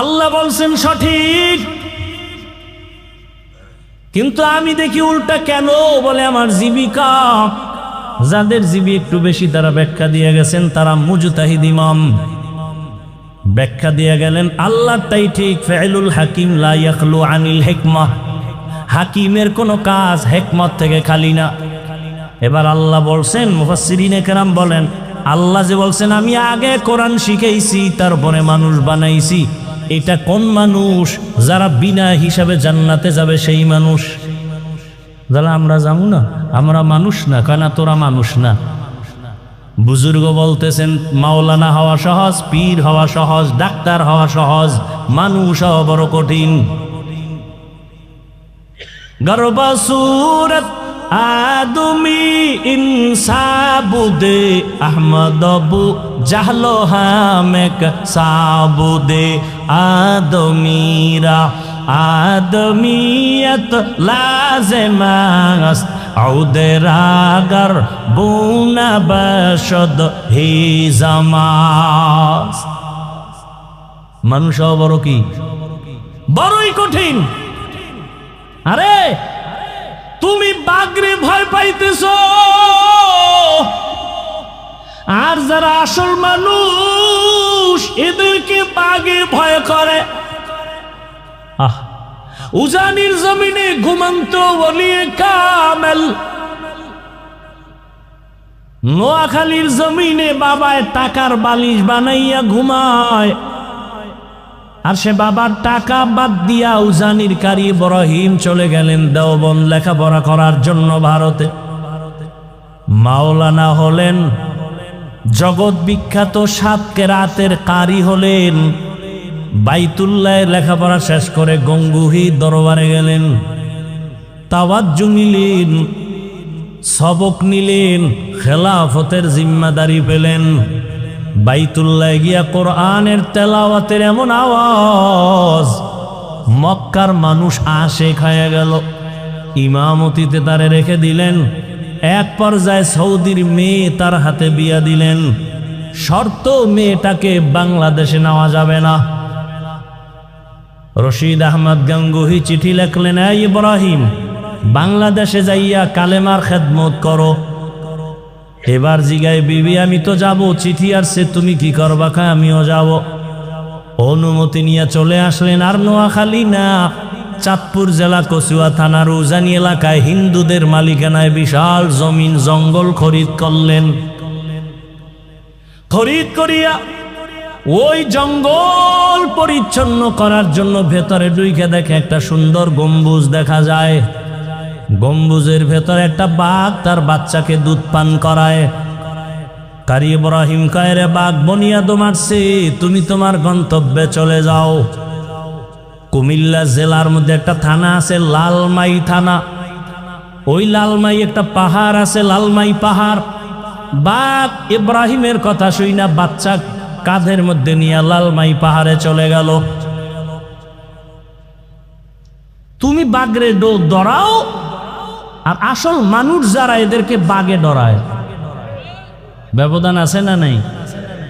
আল্লাহ বলছেন সঠিক, কিন্তু আমি দেখি উল্টা কেন? বলে আমার জীবিকা। যাদের জিবি একটু বেশি তারা ব্যাখ্যা দিয়ে গেছেন, তারা মুজতাহিদ ইমাম। ব্যাখ্যা দিয়ে গেলেন আল্লাহটাই ঠিক, ফাইলুল হাকিম লা ইয়াখলু আনিল হিকমাহ। হাকিমের কোনো কাজ হিকমত থেকে খালি না। এবার আল্লাহ বলছেন, মুফাসসিরিনে কেরাম বলেন, আল্লাহ যে বলছেন আমি আগে কোরআন শিখাইছি, তারপরে মানুষ বানাইছি, এটা কোন মানুষ? যারা বিনা হিসাবে জান্নাতে যাবে সেই মানুষ। যারা আমরা যাবো না, আমরা মানুষ না। কেন তোরা মানুষ না? বুজুর্গ বলতেছেন মাওলানা হওয়া সহজ, পীর হওয়া সহজ, ডাক্তার হওয়া সহজ, মানুষ হওয়া বড় কঠিন। গর্বা সুরত আদমি ইনসাবুদে আহমদবু জাহলো হামেক সাবুদে আদমিরা আদমিয়ত লাজেমাস আউদের আগার বুনা বসদ হি জামাস। মানুষ বড় কি বড়ই কঠিন। আরে তুমি বাঘরে ভয় পাইতেছ, আর যারা আসল মানুষ এদেরকে বাঘে ভয় করে। উজানির জমিনে ঘুমন্ত ওলিয়ে কামেল, নোয়াখালীর জমিনে বাবায় টাকার বালিশ বানাইয়া ঘুমায়, আর সে বাবার টাকা বাদ দিয়া উজানির কারি ইব্রাহিম চলে গেলেন দেওবন্দ লেখাপড়া করার জন্য ভারতে। মাওলানা হলেন, জগৎ বিখ্যাত 7 কেরাতের কারি হলেন। বাইতুল্লাহ লেখাপড়া শেষ করে গঙ্গুহি দরবারে গেলেন, তাওয়াজ্জু নিলেন, সবক নিলেন, খেলাফতের জিম্মাদারি পেলেন। বাইতুল্লাহ গিয়া কোরআনের তেলাওয়াতের এমন আওয়াজ, মক্কার মানুষ আশেক হয়ে গেল। ইমামতিতে তারে রেখে দিলেন। এক পর্যায়ে সৌদির মেয়ে তার হাতে বিয়া দিলেন, শর্ত মেয়েটাকে বাংলাদেশে নেওয়া যাবে না। রশিদ আহমদ গাঙ্গুহি চিঠি লেখলেন, এই ইব্রাহিম, বাংলাদেশে যাইয়া কালেমার খেদমত করো। এবার জিগায় বিবি, আমি তো যাব, চিঠি আসছে, তুমি কি করবা? খায় আমিও যাব। অনুমতি নিয়ে চলে আসলেন। আর নোয়াখালী না, চাঁদপুর জেলা কচুয়া থানার উজানি এলাকায় হিন্দুদের মালিকানায় বিশাল জমিন জঙ্গল খরিদ করলেন। খরিদ করিয়া ওই জঙ্গল পরিচ্ছন্ন করার জন্য ভেতরে ঢুকে দেখে একটা সুন্দর গম্বুজ দেখা যায়। গম্বুজের ভেতরে একটা বাঘ তার বাচ্চাকে দুধ পান করায়। কারি ইব্রাহিম কয়, রে বাঘ বনিয়াদ মারছে, তুমি তোমার গন্তব্যে চলে যাও। কুমিল্লা জেলার মধ্যে একটা থানা আছে লালমাই থানা, ওই লালমাই একটা পাহাড় আছে লালমাই পাহাড়। বাঘ ইব্রাহিমের কথা শুই না বাচ্চা কাঁধের মধ্যে নিয়ে লালমাই পাহাড়ে চলে গেল। তুমি বাঘরে ডরাও, আর আসল মানুষ যারা এদেরকে বাঘে ডরায়, ব্যবধান আছে না নাই?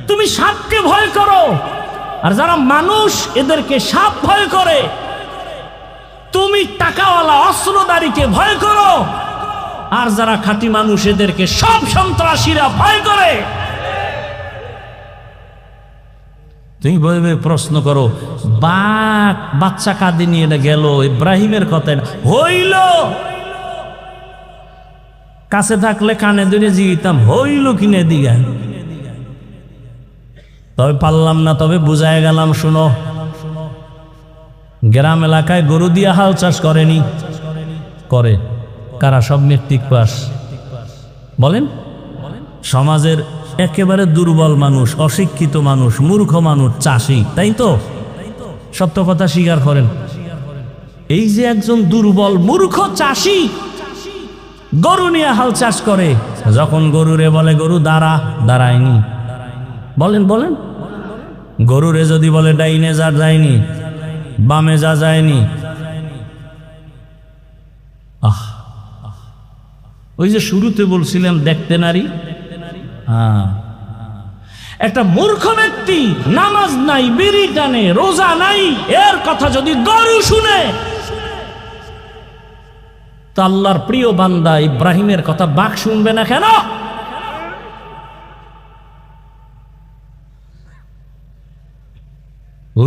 তুমি সাপকে ভয় করো, আর যারা মানুষ এদেরকে সাপ ভয় করে। তুমি টাকাওয়ালা অস্ত্রধারীকে ভয় করো, আর যারা খাঁটি মানুষ এদেরকে সব সন্ত্রাসীরা ভয় করে। তুমি বলবে, প্রশ্ন করো, বাঘ বাচ্চা কাঁদে নিয়ে গেল, ইব্রাহিমের কথা হইল? কাছে থাকলে কানে ধরে জিগিতাম, হইল কিনে দিগা। তবে পারলাম না, তবে বুঝায় গেলাম। শুনো, গ্রাম এলাকায় গরু দিয়া হাল চাষ করেনি? করে। কারা? সব মেট্রিক পাস। বলেন, সমাজের একেবারে দুর্বল মানুষ, অশিক্ষিত মানুষ, মূর্খ মানুষ, চাষি, তাই তো? সত্য কথা স্বীকার করেন। এই যে একজন দুর্বল মূর্খ চাষি গরু নিয়ে হাল চাষ করে, যখন গরুরে বলে গরু দাঁড়া, দাঁড়ায়নি। বলেন বলেন, গরুরে যদি বলে ডাইনে যা, যায়নি, বামে যা, যায়নি। ওই যে শুরুতে বলছিলাম দেখতে নারী। একটা মূর্খ ব্যক্তি নামাজ নাই, বিড়ি টানে, রোজা নাই, এর কথা যদি গরু শুনে, তো আল্লাহর প্রিয় বান্দা ইব্রাহিমের কথা বাঘ শুনবে না কেন?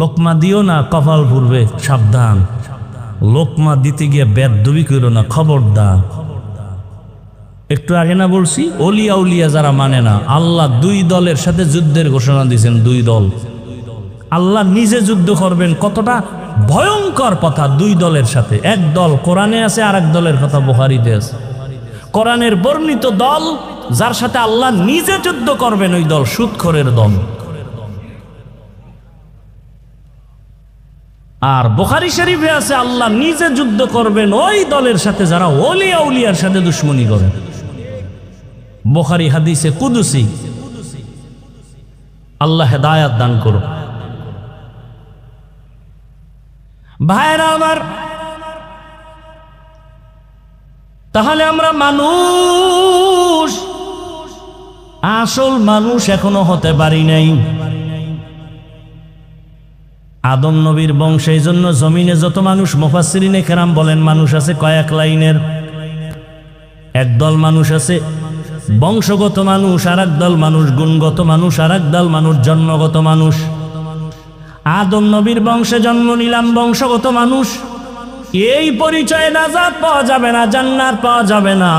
লোকমা দিও না, কপাল পুড়বে, সাবধান। লোকমা দিতে গিয়ে বেদবি করো না, খবরদার। একটু আগে না বলছি, অলিয়া উলিয়া যারা মানে না, আল্লাহ 2 দলের সাথে যুদ্ধের ঘোষণা দিয়েছেন। 2 দল, আল্লাহ নিজে যুদ্ধ করবেন। কতটা ভয়ঙ্কর কথা! 2 দলের সাথে। এক দল কোরআনে আছে, আর এক দলের কথা বুখারীতে আছে। কোরআনের বর্ণিত দল, যার সাথে আল্লাহ নিজে যুদ্ধ করবেন, ওই দল সুদখোরের দল। আর বুখারী শরীফে আছে, আল্লাহ নিজে যুদ্ধ করবেন ওই দলের সাথে যারা ওলিয়া উলিয়ার সাথে দুশ্মনী করে। বুখারী হাদিসে কুদসি। আল্লাহ হেদায়াত দান করো। ভাইরা আমার, তাহলে আমরা মানুষ, আসল মানুষ এখনো হতে পারি নাই। আদম নবীর বংশ, এই জন্য জমিনে যত মানুষ, মুফাসসিরিনে কেরাম বলেন মানুষ আছে কয়েক লাইনের। একদল মানুষ আছে বংশগত মানুষ, আর একদল মানুষ গুণগত মানুষ, আর একদল মানুষ জন্মগত মানুষ। আদম নবীর বংশে জন্ম নিলাম, বংশগত মানুষ, এই পরিচয়ে নাজাত পাওয়া যাবে না, জান্নাত পাওয়া যাবে না।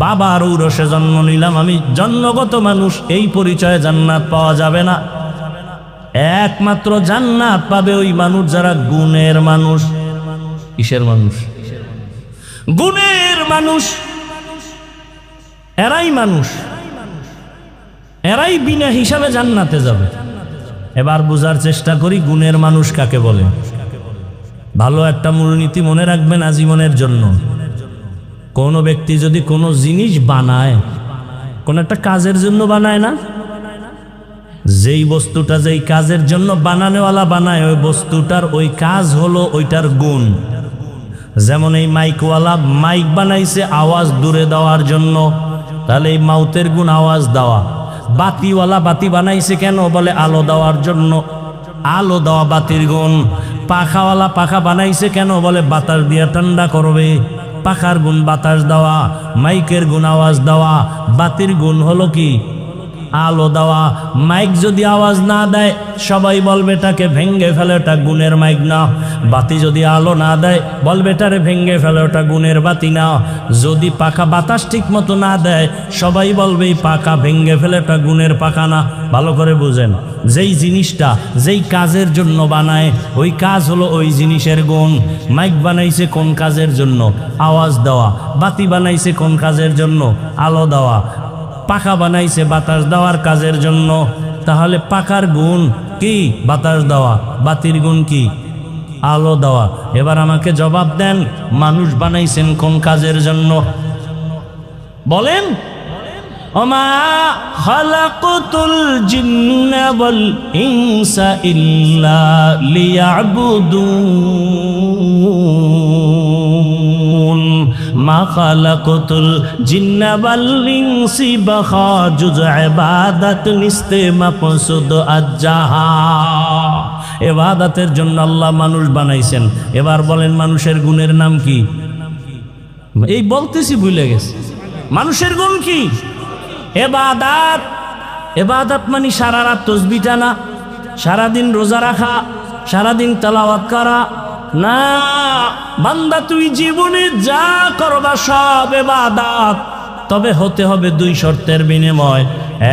বাবার ঔরসে জন্ম নিলাম, আমি জন্মগত মানুষ, এই পরিচয়ে জান্নাত পাওয়া যাবে না। একমাত্র জান্নাত পাবে ওই মানুষ যারা গুণের মানুষ। কিসের মানুষ? গুণের মানুষ। এরাই মানুষ, এরাই বিনা হিসাবে জান্নাতে যাবে। এবার বোঝার চেষ্টা করি গুণের মানুষ কাকে বলে। ভালো একটা মূলনীতি মনে রাখবেন আজীবনের জন্য। কোনো ব্যক্তি যদি কোনো জিনিস বানায়, কোন একটা কাজের জন্য বানায় না, যেই বস্তুটা যেই কাজের জন্য বানানোওয়ালা বানায়, ওই বস্তুটার ওই কাজ হলো ওইটার গুণ। যেমন এই মাইকওয়ালা মাইক বানাইছে আওয়াজ দূরে দেওয়ার জন্য, তাহলে এই মাউতের গুণ আওয়াজ দেওয়া। বাতিওয়ালা বাতি বানাইছে কেন? বলে আলো দেওয়ার জন্য, আলো দেওয়া বাতির গুণ। পাখাওয়ালা পাখা বানাইছে কেন? বলে বাতাস দিয়া ঠান্ডা করবে, পাখার গুণ বাতাস দেওয়া। মাইকের গুণ আওয়াজ দেওয়া, বাতির গুণ হলো কি? আলো দেওয়া। মাইক যদি আওয়াজ না দেয় সবাই বলবে এটাকে ভেঙ্গে ফেলে, ওটা গুণের মাইক না। বাতি যদি আলো না দেয় বলবে এটারে ভেঙ্গে ফেলে, ওটা গুণের বাতি না। যদি পাখা বাতাস ঠিক মতো না দেয় সবাই বলবে এই পাখা ভেঙ্গে ফেলে, ওটা গুণের পাখা না। ভালো করে বুঝেন, যেই জিনিসটা যেই কাজের জন্য বানায় ওই কাজ হলো ওই জিনিসের গুণ। মাইক বানাইছে কোন কাজের জন্য? আওয়াজ দেওয়া। বাতি বানাইছে কোন কাজের জন্য? আলো দেওয়া। পাখা বানাইছে বাতাস দেওয়ার কাজের জন্য। তাহলে পাখার গুণ কি? বাতাস দেওয়া। বাতির গুণ কি? আলো দেওয়া। এবার আমাকে জবাব দেন, মানুষ বানাইছেন কোন কাজের জন্য? বলেন। ওমা খালাকতুল জিন্না ওয়াল ইনসা ইল্লা লিয়াবুদুন। মা খালাকতুল জিন্না ওয়াল ইনসি বাখাজুজ ইবাদাত নিস্তে মাকসুদ আজ্জাহা। ইবাদতের জন্য আল্লাহ মানুষ বানাইছেন। এবার বলেন মানুষের গুণের নাম কি? এই বলতেছি ভুলে গেছে। মানুষের গুণ কি? ইবাদত। ইবাদত মানে সারা রাত তাসবিহ টানা, সারাদিন রোজা রাখা, সারাদিন তেলাওয়াত করা না। বান্দা তুই জীবনে যা করবা সব ইবাদত, তবে হতে হবে দুই শর্তের বিনিময়।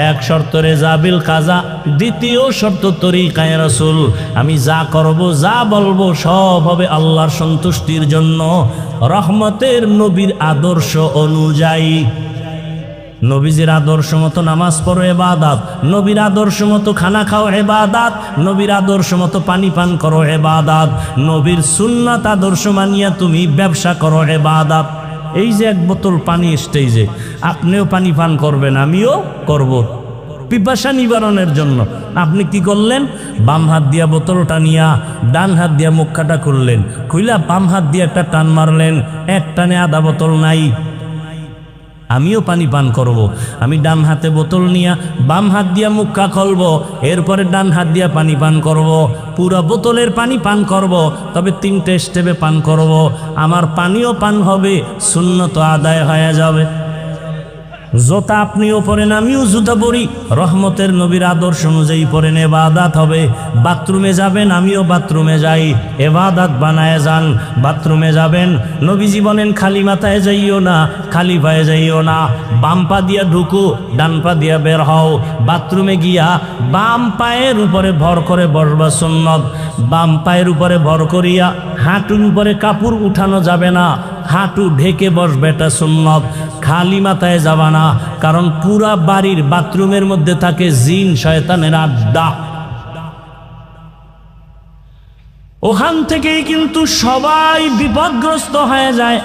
এক শর্ত রেজা বিল কাজা, দ্বিতীয় শর্ত তরিকায়ে রাসূল। আমি যা করব যা বলবো সব হবে আল্লাহর সন্তুষ্টির জন্য, রহমতের নবীর আদর্শ অনুযায়ী। নবীজির আদর্শ মতো নামাজ পড়ো ইবাদত, নবীর আদর্শ মতো খানা খাও ইবাদত, নবীর আদর্শ মতো পানি পান করো ইবাদত, নবীর সুন্নাত আদর্শ মানিয়া তুমি ব্যবসা করো ইবাদত। এই যে এক বোতল পানি স্টেজে, আপনিও পানি পান করবেন, আমিও করব পিপাসা নিবারণের জন্য। আপনি কি করলেন? বাম হাত দিয়া বোতলটা নিয়া ডান হাত দিয়া মুখটা খুললেন, খুইলা বাম হাত দিয়ে একটা টান মারলেন, এক টানে আধা বোতল নাই। আমিও পানি পান করব। আমি ডান হাতে বোতল নিয়া বাম হাত দিয়া মুখা খুলব, এরপরে ডান হাত দিয়া পানি পান করব, পুরা বোতলের পানি পান করব, তবে 3টে স্টেপে পান করব। আমার পানিও পান হবে, সুন্নত আদায় হয়ে যাবে। জুতা আপনিও পরেন, আমিও জুতা পরি, রহমতের নবীর আদর্শ অনুযায়ী পরেন, ইবাদত হবে। বাথরুমে যাবেন, আমিও বাথরুমে যাই, ইবাদত বানায় যান। বাথরুমে যাবেন, নবীজি বলেন খালি মাথায় যাইও না, খালি পায়ে যাইও না, বাম পা দিয়া ঢুকো, ডান পা দিয়া বের হও। বাথরুমে গিয়া বাম পায়ের উপরে ভর করে বসবা সুন্নত। বাম পায়ের উপরে ভর করিয়া হাঁটুর উপরে কাপড় উঠানো যাবে না, হাঁটু ঢেকে বসবে, এটা সুন্নত। খালি মাথায় যাবা না, কারণ পুরা বাড়ির বাথরুমের মধ্যে থাকে জিন শয়তানের আড্ডা। ওখান থেকেই কিন্তু সবাই বিপদগ্রস্ত হয়ে যায়,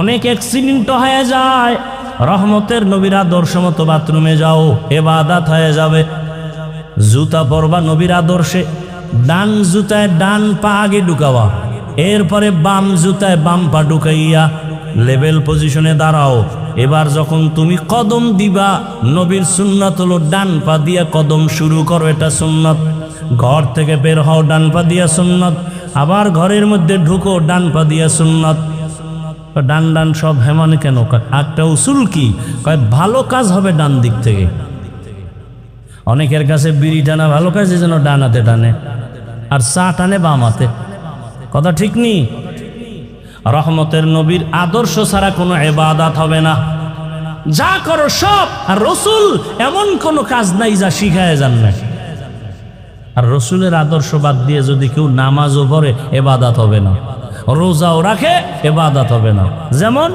অনেক অ্যাক্সিডেন্ট হয়ে যায়। রহমতের নবীর আদর্শ মতো বাথরুমে যাও, ইবাদত হয়ে যাবে। জুতা পরবা নবীর আদর্শে, ডান জুতায় ডান পা আগে ঢুকাওয়া, এরপরে বাম জুতায় বাম পা ঢুকাইয়া লেভেল পজিশনে দাঁড়াও। এবার যখন তুমি কদম দিবা, নবীর সুন্নাত হলো ডান পা দিয়া কদম শুরু করো, এটা সুন্নাত। ঘর থেকে বের হও ডান পা দিয়া সুন্নাত, আবার ঘরের মধ্যে ঢুকো ডান পা দিয়া সুন্নাত। ডান ডান সব হেমানে কেন? একটা উসুল কি কয়, ভালো কাজ হবে ডান দিক থেকে। অনেকের কাছে বিড়ি টানা ভালো কাজ, যেন ডান হাতে টানে, আর চা টানে বাম হাতে। কথা ঠিক নেই? রহমতের নবীর আদর্শ ছাড়া কোনো ইবাদত হবে না। যা করো সব, আর রসুল এমন কোনো কাজ নাই যা শিখায় যান না। আর রসুলের আদর্শ বাদ দিয়ে যদি কেউ নামাজও পড়ে, ইবাদত হবে না। রোজাও রাখে, ইবাদত হবে না। যেমন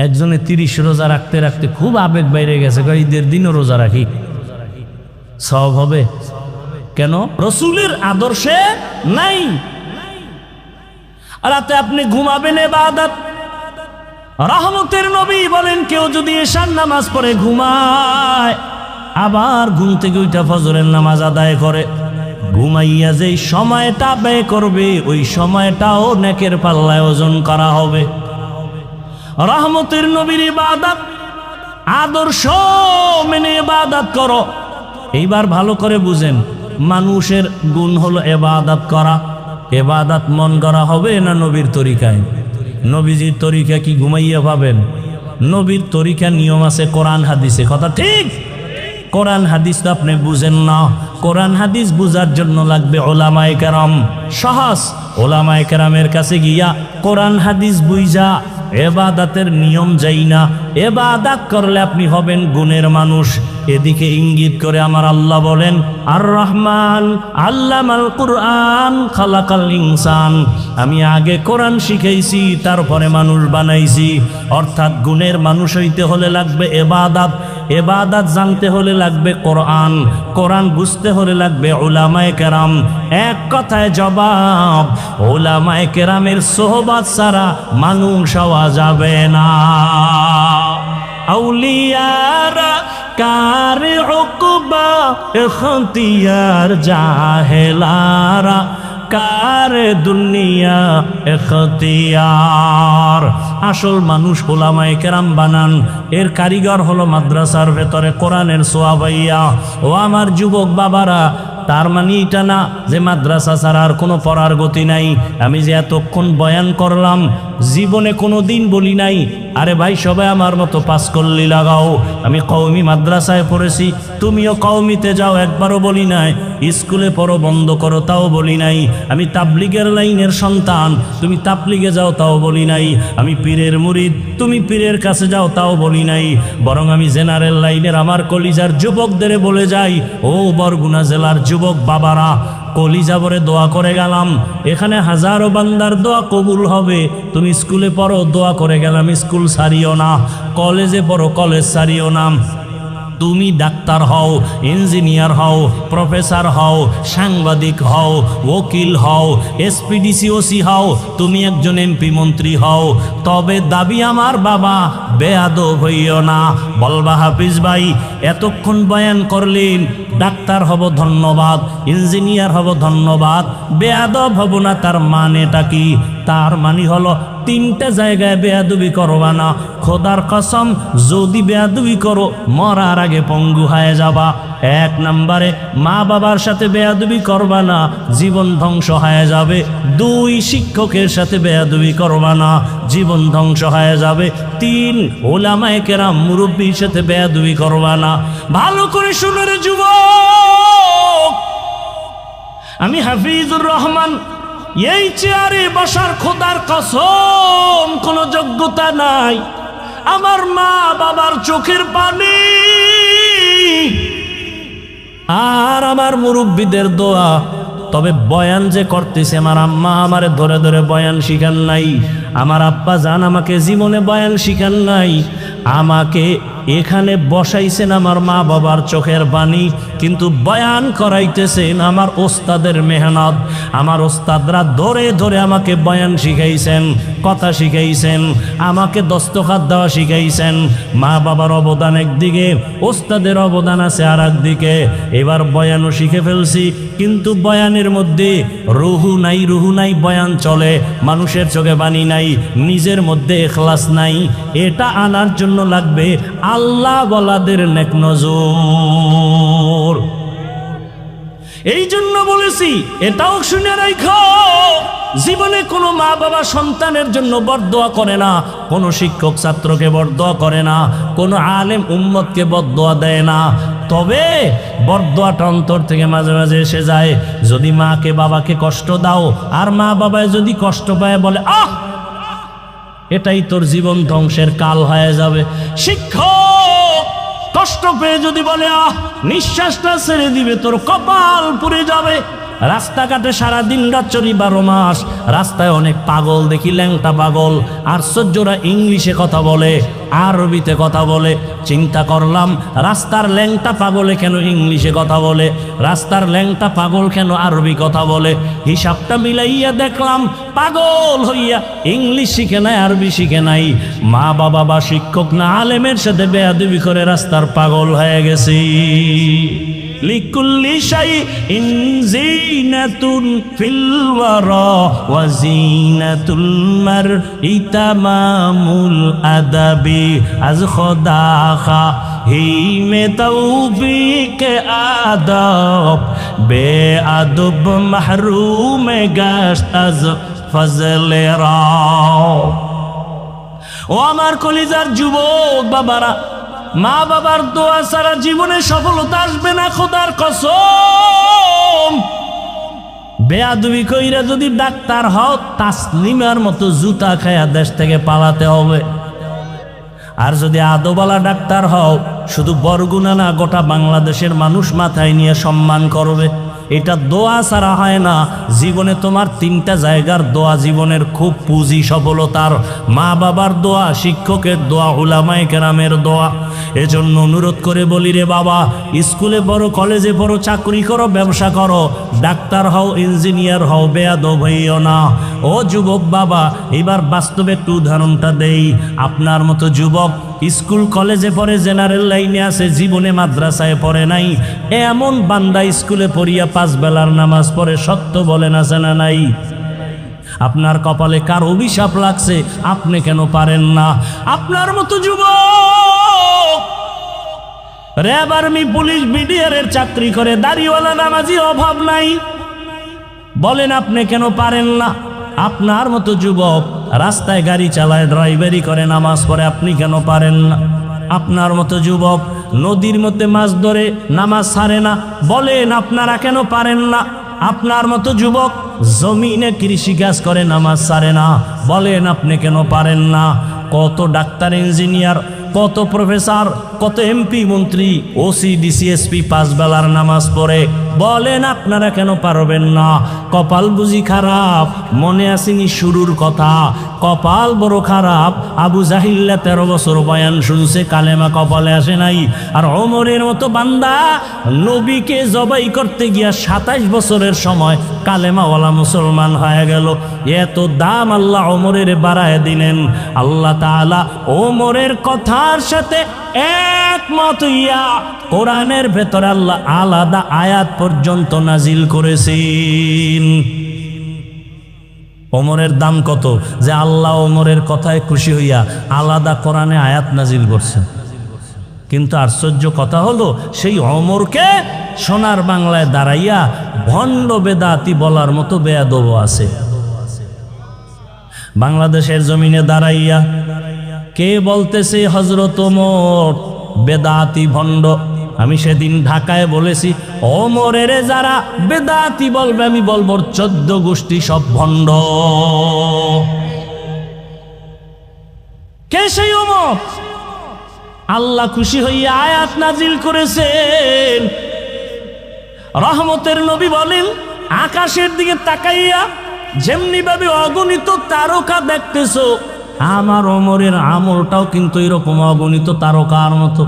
একজনে 30 রোজা রাখতে রাখতে খুব আবেগ বাইরে গেছে, ঈদের দিনও রোজা রাখি, সব হবে কেন? রসুলের আদর্শে নাই। রাতে আপনি ঘুমাবেন, ইবাদত। রহমতের নবী বলেন, কেউ যদি এশার নামাজ পড়ে ঘুমায়, আবার ঘুম থেকে উঠা ফজরের নামাজ আদায় করে, ঘুমাইয়া যেই সময়টা ব্যয় করবে, ওই সময়টাও নেকের পাল্লায় ওজন করা হবে। রহমতের নবীর ইবাদত, আদর্শ মেনে ইবাদত করো। এইবার ভালো করে বুঝেন, মানুষের গুণ হলো ইবাদত করা। ইবাদত মন করা হবে না নবীর তরিকায়? নবীজির তরিকা কি ঘুমাইয়া পাবেন? নবীর তরিকা নিয়ম আছে কোরআন হাদিসে। কথা ঠিক? কোরআন হাদিস তো আপনি বুঝেন না। কোরআন হাদিস বুঝার জন্য লাগবে ওলামায়ে কেরাম। সহজ, ওলামায়ে কেরামের কাছে গিয়া কোরআন হাদিস বুঝা ইবাদতের নিয়ম যাই না। ইবাদত করলে আপনি হবেন গুণের মানুষ। এদিকে ইঙ্গিত করে আমার আল্লাহ বলেন, আর রহমান আল্লামাল কুরআন খালাকাল ইনসান। আমি আগে কোরআন শিখাইছি, তারপরে মানুষ বানাইছি। অর্থাৎ গুণের মানুষ হইতে হলে লাগবে ইবাদত, ইবাদত জানতে হলে লাগবে কোরআন, কোরআন বুঝতে হলে লাগবে উলামায়ে কেরাম। এক কথায় জবাব, উলামায়ে কেরামের সোহবত ছাড়া মানুষ হওয়া যাবে না। আউলিয়ারা কার উকবা ইখতিয়ার, জাহেলারা কার দুনিয়া ইখতিয়ার। আসল মানুষ উলামায়ে কেরাম বানান, এর কারিগর হলো মাদ্রাসার ভেতরে কোরআনের সোয়াবাইয়া। ও আমার যুবক বাবারা, তার মানে এটা না যে মাদ্রাসা ছাড়া আর কোনো পড়ার গতি নাই। আমি যে এতক্ষণ বয়ান করলাম, জীবনে কোনো দিন বলি নাই আরে ভাই সবাই আমার মতো পাস করলি লাগাও। আমি কওমি মাদ্রাসায় পড়েছি, তুমিও কওমিতে যাও, একবারও বলি নাই। স্কুলে পড়ো বন্ধ করো, তাও বলি নাই। আমি তাবলিগের লাইনের সন্তান, তুমি তাবলিগে যাও, তাও বলি নাই। আমি পীরের মুরিদ, তুমি পীরের কাছে যাও, তাও বলি নাই। বরং আমি জেনারেল লাইনের আমার কলিজার যুবকদের বলে যাই, ও বরগুনা জেলার যুবক বাবারা, কলিজা ভরে দোয়া করে গেলাম, এখানে হাজারো বান্দার দোয়া কবুল হবে। তুমি স্কুলে পড়ো, দোয়া করে গেলাম, স্কুল ছাড়িও না। কলেজে পড়ো, কলেজ ছাড়িও না। তুমি ডাক্তার হও, ইঞ্জিনিয়ার হও, প্রফেসর হও, সাংবাদিক হও, ওকিল হও, এসপিডিসিওসি হও, তুমি একজন এমপি মন্ত্রী হও, তবে দাবি আমার বাবা বেয়াদব হইও না। বলবা হাফিজ ভাই এতক্ষণ বয়ান করলেন, ডাক্তার হব ধন্যবাদ, ইঞ্জিনিয়ার হব ধন্যবাদ, বেয়াদব হব না, তার মানেটা কি? তার মানে হলো 3টা জায়গায় বেয়াদবি করবা না। খোদার কসম, যদি বেয়াদবি করো মরার আগে পঙ্গু হয়ে যাবা। 1 নম্বরে মা বাবার সাথে বেয়াদবি করবা না, জীবন ধ্বংস হয়ে যাবে। 2 শিক্ষকের সাথে বেয়াদবি করবা না, জীবন ধ্বংস হয়ে যাবে। 3 ওলামায়ে কেরাম মুরব্বির সাথে বেয়াদবি করবা না। ভালো করে শুনো রে যুবক, আমি হাফিজুর রহমান, এই চেয়ারে বসার খোদার কসম কোনো যোগ্যতা নাই। আমার মা বাবার চোখের পানি আর আমার মুরব্বীদের দোয়া। তবে বয়ান যে করতেছে, আমার আম্মা আমারে ধরে ধরে বয়ান শিখান নাই, আমার আব্বা জান আমাকে জীবনে বয়ান শিখান নাই। আমাকে এখানে বসাইছেন আমার মা বাবার চোখের পানি, কিন্তু বয়ান করাইতেছেন আমার ওস্তাদের মেহনত। আমার ওস্তাদরা ধরে ধরে আমাকে বয়ান শিখাইছেন, কথা শিখাইছেন, আমাকে দস্তখাত দেওয়া শিখাইছেন। মা বাবার অবদান একদিকে, ওস্তাদের অবদান আছে আর একদিকে। এবার বয়ানও শিখে ফেলছি, কিন্তু বয়ানের মধ্যে রুহু নাই, বয়ান চলে, মানুষের চোখে বাণী নাই, নিজের মধ্যে ইখলাস নাই। এটা আনার জন্য লাগবে আল্লাহ ওয়ালাদের নেক নজর। এই জন্য বলেছি, এটাও শুনে রাখো, জীবনে কোনো মা বাবা সন্তানের জন্য বরদোয়া করে না, কোনো শিক্ষক ছাত্রকে বরদোয়া করে না, কোনো আলেম উম্মতকে বরদোয়া দেয় না। তবে বরদোয়াটা অন্তর থেকে মাঝে মাঝে এসে যায়। যদি মাকে বাবাকে কষ্ট দাও, আর মা বাবায় যদি কষ্ট পায়, বলে আহ, এটাই তোর জীবন ধ্বংসের কাল হয়ে যাবে। শিক্ষক কষ্ট পেয়ে যদি বলে আহ, নিঃশ্বাসটা ছেড়ে দিবে, তোর কপাল পুড়ে যাবে। রাস্তাঘাটে সারা দিন রাত চরি 12 মাস, রাস্তায় অনেক পাগল দেখি, ল্যাংটা পাগল। আশ্চর্যরা ইংলিশে কথা বলে, আরবিতে কথা বলে। চিন্তা করলাম, রাস্তার ল্যাংটা পাগলে কেন ইংলিশে কথা বলে, রাস্তার ল্যাংটা পাগল কেন আরবি কথা বলে। হিসাবটা মিলাইয়া দেখলাম, পাগল হইয়া ইংলিশ শিখে নাই, আরবি শিখে নাই। মা বাবা বা শিক্ষক না আলেমের সাথে বেয়াদবি করে রাস্তার পাগল হয়ে গেছি। লিকুল্লি শাইইন জিনাতুন ফিল ওয়ারা ওয়া জিনাতুল মারই তামামুল আদাবি আজ খোদা খা হি মে তৌফিক আদব বে আদব মাহরুম গাশত আজ ফজলে রা। ও আমার কলিজার যুবক বাবারা, মা বাবার দোয়া ছাড়া জীবনে সফলতা আসবে না, খোদার কসম। বেয়াদবি কইরা যদি ডাক্তার হও, তাসলিমার মতো জুতা খায়া দেশ থেকে পালাতে হবে। আর যদি আদোবালা ডাক্তার হও, শুধু বরগুনা না, গোটা বাংলাদেশের মানুষ মাথায় নিয়ে সম্মান করবে। এটা দোয়া ছাড়া হয় না। জীবনে তোমার 3টা জায়গার দোয়া জীবনের খুব পুঁজি সফলতার: মা বাবার দোয়া, শিক্ষকের দোয়া, উলামায়ে কেরামের দোয়া। এজন্য অনুরোধ করে বলি রে বাবা, স্কুলে পড়ো, কলেজে পড়ো, চাকরি করো, ব্যবসা করো, ডাক্তার হও, ইঞ্জিনিয়ার হও, বেয়াদব হইও না। ও যুবক বাবা, এবার বাস্তবে একটু উদাহরণটা দেই। আপনার মতো যুবক স্কুল কলেজে পড়ে, জেনারেল লাইনে আছে, জীবনে মাদ্রাসায় পড়ে নাই, এমন বান্দা স্কুলে পড়িয়া 5 বেলার নামাজ পড়ে, সত্য বলেন আছে না নাই? আপনার কপালে কার অভিশাপ লাগছে, আপনি কেন পারেন না? আপনার মতো যুবক র্যাব, আর্মি, পুলিশ, বিডিআরের চাকরি করে, দাড়িওয়ালা নামাজি অভাব নাই, বলেন আপনি কেন পারেন না? আপনার মতো যুবক রাস্তায় গাড়ি চালায়, ড্রাইভারি করে, নামাজ পড়ে, আপনি কেন পারেন না? আপনার মতো যুবক নদীর মধ্যে মাছ ধরে, নামাজ ছাড়ে না, বলেন আপনারা কেন পারেন না? আপনার মতো যুবক জমিনে কৃষিকাজ করে, নামাজ ছাড়ে না, বলেন আপনি কেন পারেন না? কত ডাক্তার, ইঞ্জিনিয়ার, কত প্রফেসর, কত এমপি, মন্ত্রী, ওসি, ডিসি, এসপি 5 বেলার নামাজ পড়ে, বলেন আপনারা কেন পারবেন না? কপাল বুঝি খারাপ? মনে আসেনি শুরুর কথা? কপাল বড় খারাপ। আবু জাহিল্লা 13 বছর বয়ান শুনছে, কালেমা কপালে আসে নাই। আর ওমরের মতো বান্দা নবীকে জবাই করতে গিয়া 27 বছরের সময় কালেমাওয়ালা মুসলমান হয়ে গেল। এত দাম আল্লাহ ওমরের বাড়ায় দিলেন। আল্লাহ তাআলা ওমরের কথার সাথে একমত হইয়া কোরআনের ভেতরে আল্লাহ আলাদা আয়াত পর্যন্ত নাজিল করেছেন। ওমরের দাম কত যে আল্লাহ ওমরের কথায় খুশি হইয়া আলাদা কোরআনে আয়াত নাজিল করছেন। কিন্তু আশ্চর্য কথা হলো, সেই ওমরকে সোনার বাংলায় দাঁড়াইয়া ভণ্ড বেদাতি বলার মতো বেয়াদব আছে। বাংলাদেশের জমিনে দাঁড়াইয়া কে বলতেছে হযরত ওমর বেদাতি, ভণ্ড? আমি সেদিন ঢাকায় বলেছি, ওমরের যারা বেদাতি বলবে, আমি বলবো 14 গোষ্ঠী সব ভণ্ড। কে সেই ওমর? আল্লাহ খুশি হইয়া আয়াত নাজিল করেছেন। রহমতের নবী বলেন, আকাশের দিকে তাকাইয়া যেমনি ভাবে অগণিত তারকা দেখতেছো, আমার ওমরের আমলটাও কিন্তু এরকম অগণিত তারকার মতো।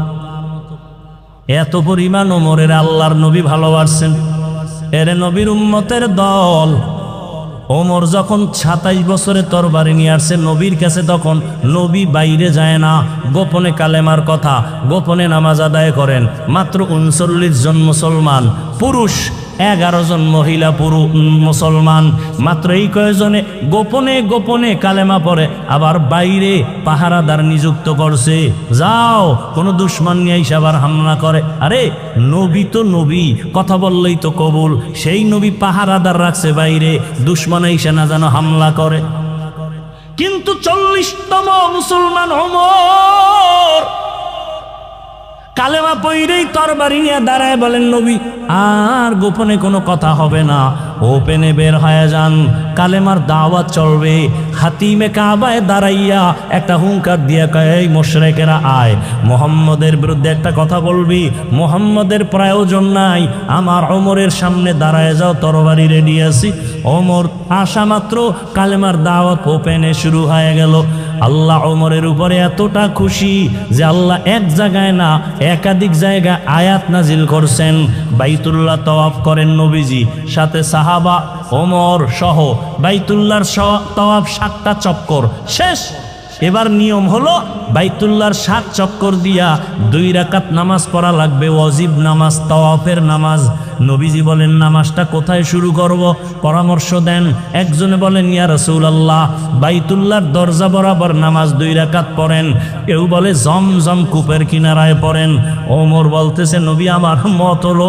এত পরিমাণ ওমরের আল্লাহর নবী ভালোবাসছেন। এর নবীর উম্মতের দল ওমর যখন 27 বছরে তরবারি নিয়ে আসছে নবীর কাছে, তখন নবী বাইরে যায় না, গোপনে কালেমার কথা, গোপনে নামাজ আদায় করেন। মাত্র 39 জন মুসলমান পুরুষ, 11 জন মহিলা মুসলমান, মাত্র এই কয়েকজনে গোপনে গোপনে কালেমা পড়ে। আবার বাইরে পাহারাদার নিযুক্ত করছে, যাও কোনো দুশ্মন নিয়ে এসে আবার হামলা করে। আরে নবী তো নবী, কথা বললেই তো কবুল। সেই নবী পাহারাদার রাখছে বাইরে, দুশ্মন এসে না যেন হামলা করে। কিন্তু 40তম মুসলমান ওমর কালেমা পইরেই তরবারি নিয়ে দাঁড়ায় বলেন, নবী আর গোপনে কোনো কথা হবে না, ওপেনে বের হয়ে যান, কালেমার দাওয়াত চলবে। হাতিমে কাবায় দাঁড়াইয়া একটা হুঙ্কার দিয়ে কয়, এই মুশরিকেরা আয়, মুহাম্মদের বিরুদ্ধে একটা কথা বলবি, মুহাম্মদের প্রয়োজন নাই, আমার ওমরের সামনে দাঁড়ায় যাও, তরবারি রেডি আছি। ওমর আসা মাত্র কালেমার দাওয়াত ওপেনে শুরু হয়ে গেল। আল্লাহ ওমরের উপরে এতটা খুশি যে আল্লাহ এক জায়গায় না একাধিক জায়গায় আয়াত নাজিল করছেন। বাইতুল্লাহ তওয়াফ করেন নবীজি, সাথে সাহাবা ওমর সহ বাইতুল্লাহর তওয়াফ 7টা চক্কর শেষ। এবার নিয়ম হলো বাইতুল্লাহর 7 চক্কর দিয়া 2 রাকাত নামাজ পড়া লাগবে, ওয়াজিব নামাজ, তওয়াফের নামাজ। নবীজি বলেন, নামাজটা কোথায় শুরু করব? পরামর্শ দেন। একজনে বলেন, ইয়া রাসূলুল্লাহ বাইতুল্লাহর দরজা বরাবর নামাজ 2 রাকাত পড়েন। কেউ বলে জমজম কূপের কিনারায় পড়েন। ওমর বলতেছে, নবী আমার মত হলো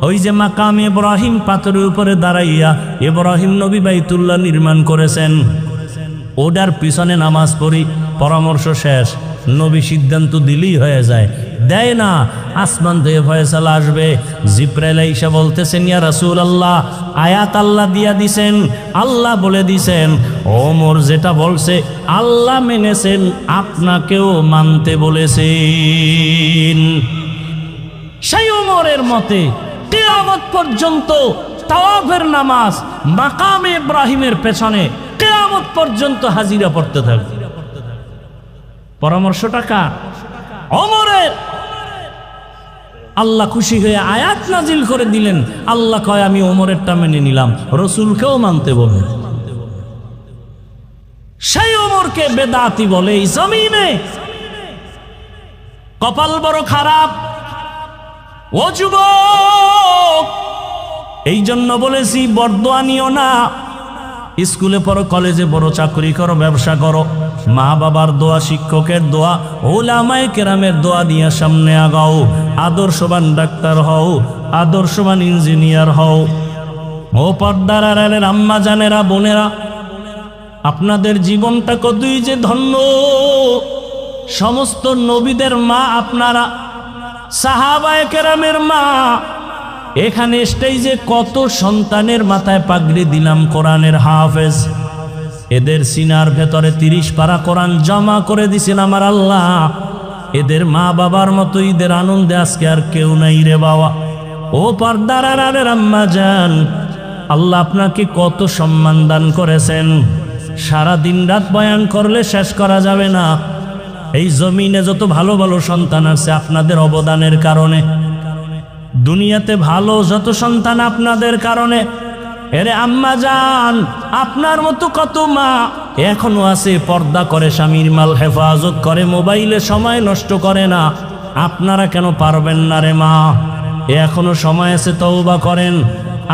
ওই যে মাকামে ইব্রাহিম পাথরের উপরে দাঁড়াইয়া ইব্রাহিম নবী বাইতুল্লাহ নির্মাণ করেছেন, ওটার পিছনে নামাজ পড়ি। পরামর্শ শেষ, নবী সিদ্ধান্ত দিলেই হয়ে যায়, দেয় না। আসমান থেকে ফয়সালা আসবে। জিব্রাইল আইসা বলতেছেন, ইয়া রাসূলুল্লাহ আয়াত আল্লাহ দিয়া দিছেন, আল্লাহ বলে দিছেন, ওমর যেটা বলছে আল্লাহ মেনেছেন, আপনাকেও মানতে বলেছেন। সেই ওমরের মতে কিয়ামত পর্যন্ত তাওয়াফের নামাজ মাকামে ইব্রাহিমের পেছনে কিয়ামত পর্যন্ত হাজিরা পড়তে থাকবে। পরামর্শটা কার? ওমরের। আল্লাহ খুশি হয়ে আয়াত নাজিল করে দিলেন। আল্লাহ কয়, আমি ওমরেরটা মেনে নিলাম, রসুলকেও মানতে বলেন। সেই ওমরকে বেদাতি বলে এই জমিনে। কপাল বড় খারাপ ও যুবক, এই জন্য বলেছি বরদোয়া নিও না। স্কুলে পড়ো, কলেজে বড় চাকরি করো, ব্যবসা করো, মা বাবার দোয়া, শিক্ষকের দোয়া, ওলামায়ে কেরামের দোয়া দিয়ে সামনে আগাও। আদর্শবান ডাক্তার হও, আদর্শবান ইঞ্জিনিয়ার হও। ও পর্দার আড়ালের আম্মা জানেরা, বোনেরা, আপনাদের জীবনটা কতই যে ধন্য। সমস্ত নবীদের মা আপনারা, সাহাবায়ে কেরামের মা। এখানে স্টেজে কত সন্তানের মাথায় পাগড়ি দিলাম কোরআনের হাফেজ, এদের সিনার ভেতরে 30 পারা কোরআন জমা করে দিছেন আমার আল্লাহ। এদের মা বাবার মতো ঈদের আনন্দে আজকে আর কেউ নাই রে বাবা। ও পর্দার আড়ালের আম্মা জান, আল্লাহ আপনাকে কত সম্মান দান করেছেন। সারা দিন রাত বয়ান করলে শেষ করা যাবে না। এই জমিনে যত ভালো ভালো সন্তান আছে আপনাদের অবদানের কারণে। দুনিয়াতে ভালো যত সন্তান আপনাদের কারণে। এরে আম্মা জান, আপনার মতো কত মা এখনো আছে, পর্দা করে, স্বামীর মাল হেফাজত করে, মোবাইলে সময় নষ্ট করে না। আপনারা কেন পারবেন না রে মা? এখনো সময় আছে, তওবা করেন।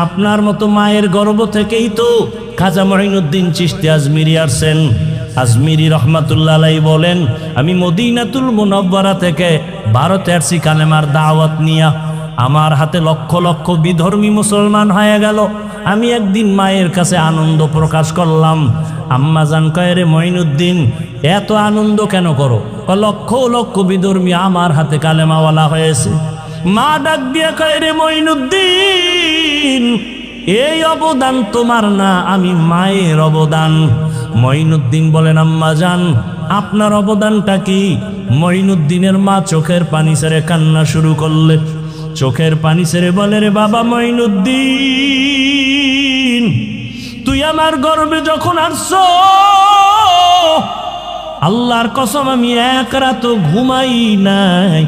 আপনার মতো মায়ের গর্ভ থেকেই তো খাজা মঈনুদ্দিন চিশতি আজমিরি আসছেন। আজমিরি রহমাতুল্লাহ আলাইহি বলেন, আমি মদিনাতুল মুনাওয়ারা থেকে ভারতে আসছি কালেমার দাওয়াত নিয়া। আমার হাতে লক্ষ লক্ষ বিধর্মী মুসলমান হয়ে গেল। আমি একদিন মায়ের কাছে আনন্দ প্রকাশ করলাম। আম্মা জান কয়, রে মঈনুদ্দিন এত আনন্দ কেন করো? লক্ষ লক্ষ বিধর্মী আমার হাতে কালেমাওয়ালা হয়েছে। মা ডাক দিয়ে কয়, রে মঈনুদ্দিন এই অবদান তোমার না, আমি মায়ের অবদান। মঈনুদ্দিন বলেন, আম্মা জান আপনার অবদানটা কি? মঈনুদ্দিনের মা চোখের পানি ছেড়ে কান্না শুরু করলে। চোখের পানি ছেড়ে বলে, রে বাবা মঈনুদ্দিন, তুই আমার গর্ভে যখন আসছো, আল্লাহর কসম আমি এক রাত ঘুমাই নাই,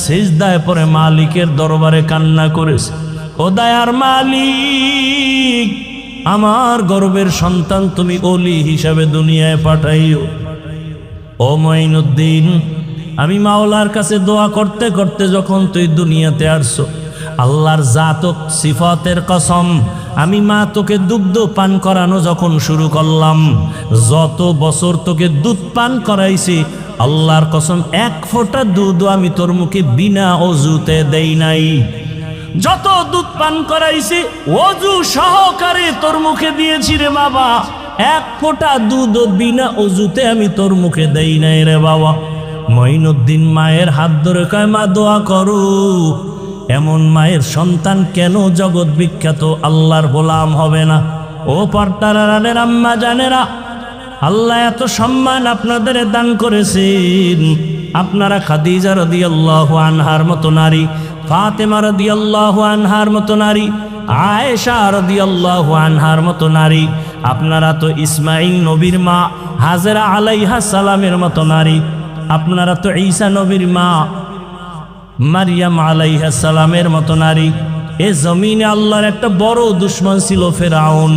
সিজদায় পড়ে মালিকের দরবারে কান্না করেছে। ও দয়ার মালিক, আমার গর্বের সন্তান তুমি ওলি হিসাবে দুনিয়ায় পাঠাইও। ও মঈনুদ্দিন, আমি মাওলার কাছে দোয়া করতে করতে যখন তুই দুনিয়াতে আসছো, আল্লাহর জাতক সিফাতের কসম, আমি মা তোকে দুগ্ধ পান করানো যখন শুরু করলাম, যত বছর তোকে দুধ পান করাইছি, আল্লাহর কসম এক ফোঁটা দুধ আমি তোর মুখে বিনা অজুতে দেই নাই। যত দুধ পান করাইছি অজু সহকারে তোর মুখে দিয়েছি রে বাবা, এক ফোঁটা দুধ বিনা অজুতে আমি তোর মুখে দেই নাই রে বাবা। মঈনুদ্দিন মায়ের হাত ধরে কয়, মা দোয়া করো, এমন মায়ের সন্তান কেন জগৎ বিখ্যাত আল্লাহর গোলাম হবে না? ও পর্দারানের আম্মা জানেরা, আল্লাহ এত সম্মান আপনাদের দান করেছেন। আপনারা খাদিজা রাদিয়াল্লাহু আনহার মতো নারী, ফাতেমা রাদিয়াল্লাহু আনহার মতো নারী, আয়েশা রাদিয়াল্লাহু আনহার মতো নারী, আপনারা তো ইসমাইল নবীর মা হাজেরা আলাইহা সালামের মতো নারী, আপনারা তো ঈসা নবীর মা মারিয়াম আলাইহা সালামের মতো নারী। এ জমিনে আল্লাহর একটা বড় দুশমন ছিল ফেরাউন।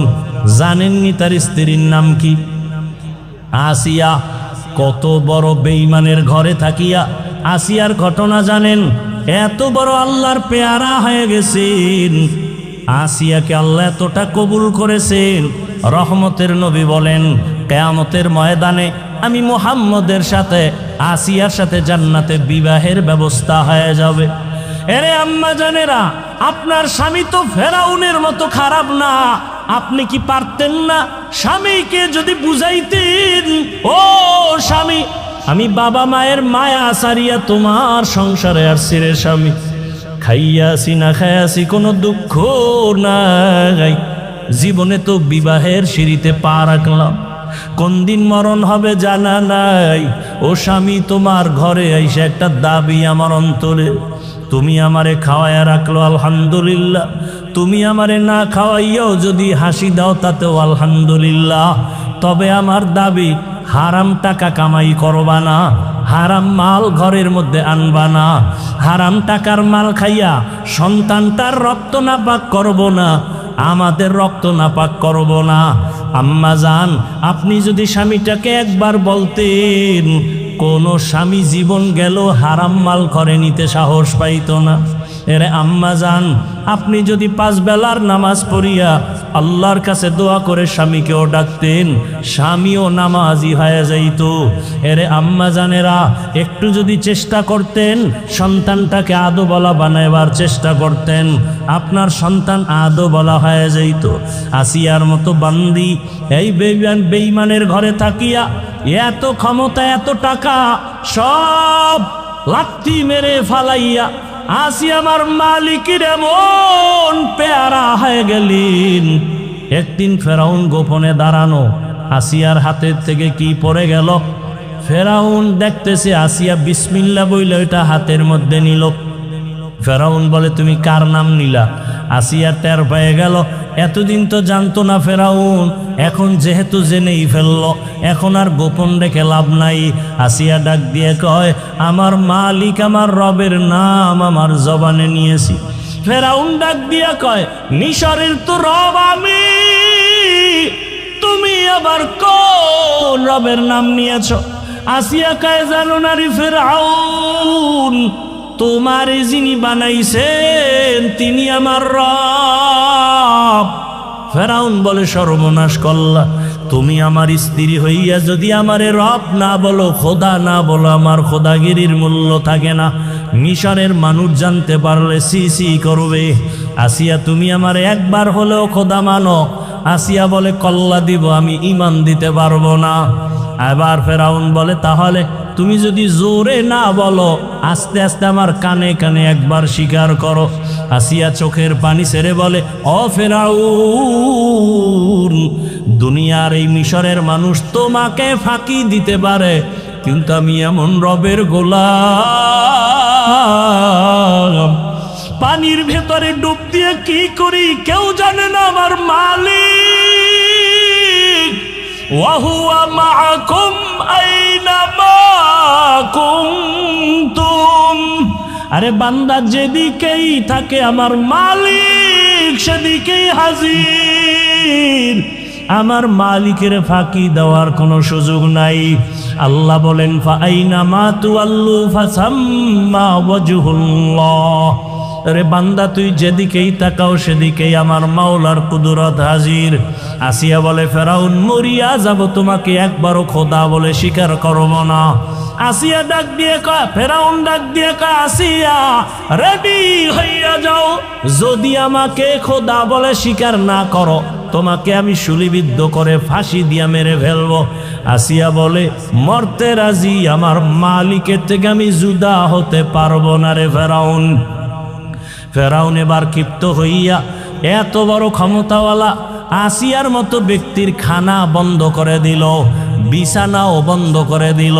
জানেননি তার স্ত্রীর নাম কি? আসিয়া। কত বড় বেঈমানের ঘরে থাকিয়া আসিয়ার ঘটনা জানেন? এত বড় আল্লাহর পেয়ারা হয়ে গেছেন। আসিয়াকে আল্লাহ এতটা কবুল করেছেন, রহমতের নবী বলেন কিয়ামতের ময়দানে আমি মুহাম্মদের সাথে আসিয়ার সাথে জান্নাতে বিবাহের ব্যবস্থা হয়ে যাবে। এরে আম্মা জানেরা, আপনার স্বামী তো ফেরাউনের মতো খারাপ না। আপনি কি পারতেন না স্বামীকে যদি বুঝাইতেন, ও স্বামী, আমি বাবা মায়ের মায়া সারিয়া তোমার সংসারে আসছি রে স্বামী, খাইয়াছি না খাইয়াছি কোনো দুঃখ নাই, জীবনে তো বিবাহের সিঁড়িতে পা রাখলাম, কোন দিন মরণ হবে জানা নাই। ও স্বামী, তোমার ঘরে এসে একটা দাবি আমার অন্তরে, তুমি আমারে খাওয়াইয়া রাখলো আলহামদুলিল্লাহ, তুমি আমারে না খাওয়াইয়াও যদি হাসি দাও তাতেও আলহামদুলিল্লাহ, তবে আমার দাবি হারাম টাকা কামাই করবা না, হারাম মাল ঘরের মধ্যে আনবা না, হারাম টাকার মাল খাইয়া সন্তানটার রক্ত নাপাক করব না, আমাদের রক্ত নাপাক করব না। আম্মা জান, আপনি যদি স্বামীটাকে একবার বলতেন, কোন স্বামী জীবন গেল হারাম মাল ঘরে নিতে সাহস পাইত না। এরে আম্মা জান, আপনি যদি 5 বেলার নামাজ পড়িয়া আল্লাহর কাছে দোয়া করে স্বামীকেও ডাকতেন, স্বামীও নামাজি হয়ে যাইত। এরে আম্মা জানেরা, একটু যদি চেষ্টা করতেন, সন্তানটাকে আদো বলা বানাইবার চেষ্টা করতেন, আপনার সন্তান আদো বলা হয়ে যাইত। আসিয়ার মতো বান্দি এই বেঈমানের ঘরে থাকিয়া এত ক্ষমতা, এত টাকা সব লাথি মেরে ফালাইয়া আসিয়া আমার মালিকের এমন পেয়ারা হয়ে গেলেন। একদিন ফেরাউন গোপনে দাঁড়ানো, আসিয়ার হাতের থেকে কি পড়ে গেল, ফেরাউন দেখতেছে, আসিয়া বিসমিল্লাহ বইলে ওইটা হাতের মধ্যে নিল। ফেরাউন বলে, তুমি কার নাম নিলা? আসিয়া টের পেয়ে গেল, এতদিন তো জানতো না ফেরাউন, এখন যেহেতু জেনেই ফেলল, এখন আর গোপন রেখে লাভ নাই। আসিয়া ডাক দিয়ে কয়, আমার মালিক, আমার রবের নাম আমার জবানে নিয়েছি। ফেরাউন ডাক দিয়া কয়, মিশরের তো রব আমি, তুমি আবার কোন রবের নাম নিয়েছ? আসিয়া কয়, জানো না রে ফেরাউন, তোমারে যিনি বানাইছেন তিনি আমার রব। ফেরাউন বলে, সর্বনাশ করলা, তুমি আমার স্ত্রী হইয়া যদি আমারে রব না বলো, খোদা না বলো, আমার খোদাগিরির মূল্য থাকে না। মিশরের মানুষ জানতে পারলে সি সি করবে। আসিয়া, তুমি আমারে একবার হলেও খোদা মানো। আসিয়া বলে, কল্লা দিব, আমি ঈমান দিতে পারবো না। এবার ফেরাউন বলে, তাহলে তুমি যদি জোরে না বলো, আস্তে আস্তে আমার কানে কানে একবার স্বীকার করো। আসিয়া চোখের পানি ছেড়ে বলে, ও ফেরাউন, দুনিয়ার এই মিশরের মানুষ তোমাকে ফাঁকি দিতে পারে, কিন্তু আমি এমন রবের গোলাম, পানির ভেতরে ডুব দিয়ে কি করি কেউ জানে না, আমার মালিক। ওয়াহুয়া মাআকুম আইনামা কুনতুম, আরে বান্দা যেদিকেই থাকে আমার মালিক সেদিকেই হাজির। আমার মালিকের ফাঁকি দেওয়ার কোনো সুযোগ নাই। আল্লাহ বলেন ফাআইনা মা তুআল্লু ফাসাম্মা ওয়াজহুল্লাহ। রে বান্দা তুই যেদিকেই তাকাও সেদিকেই আমার মাওলার কুদরত হাজির। আসিয়া বলে ফেরাউন মরিয়া যাব, তোমাকে একবারও খোদা বলে স্বীকার করব না। আসিয়া ডাক দিয়ে কয়, ফেরাউন ডাক দিয়ে কয় আসিয়া রেডি হইয়া যাও, যদি আমাকে খোদা বলে স্বীকার না করো তোমাকে আমি শুলিবিদ্ধ করে ফাঁসি দিয়া মেরে ফেলবো। আসিয়া বলে মরতে রাজি, আমার মালিকের থেকে আমি জুদা হতে পারবো না রে ফেরাউন। ফেরাউন এবার ক্ষিপ্ত হইয়া এত বড় ক্ষমতাওয়ালা আসিয়ার মতো ব্যক্তির খানা বন্ধ করে দিল, বিছানাও বন্ধ করে দিল।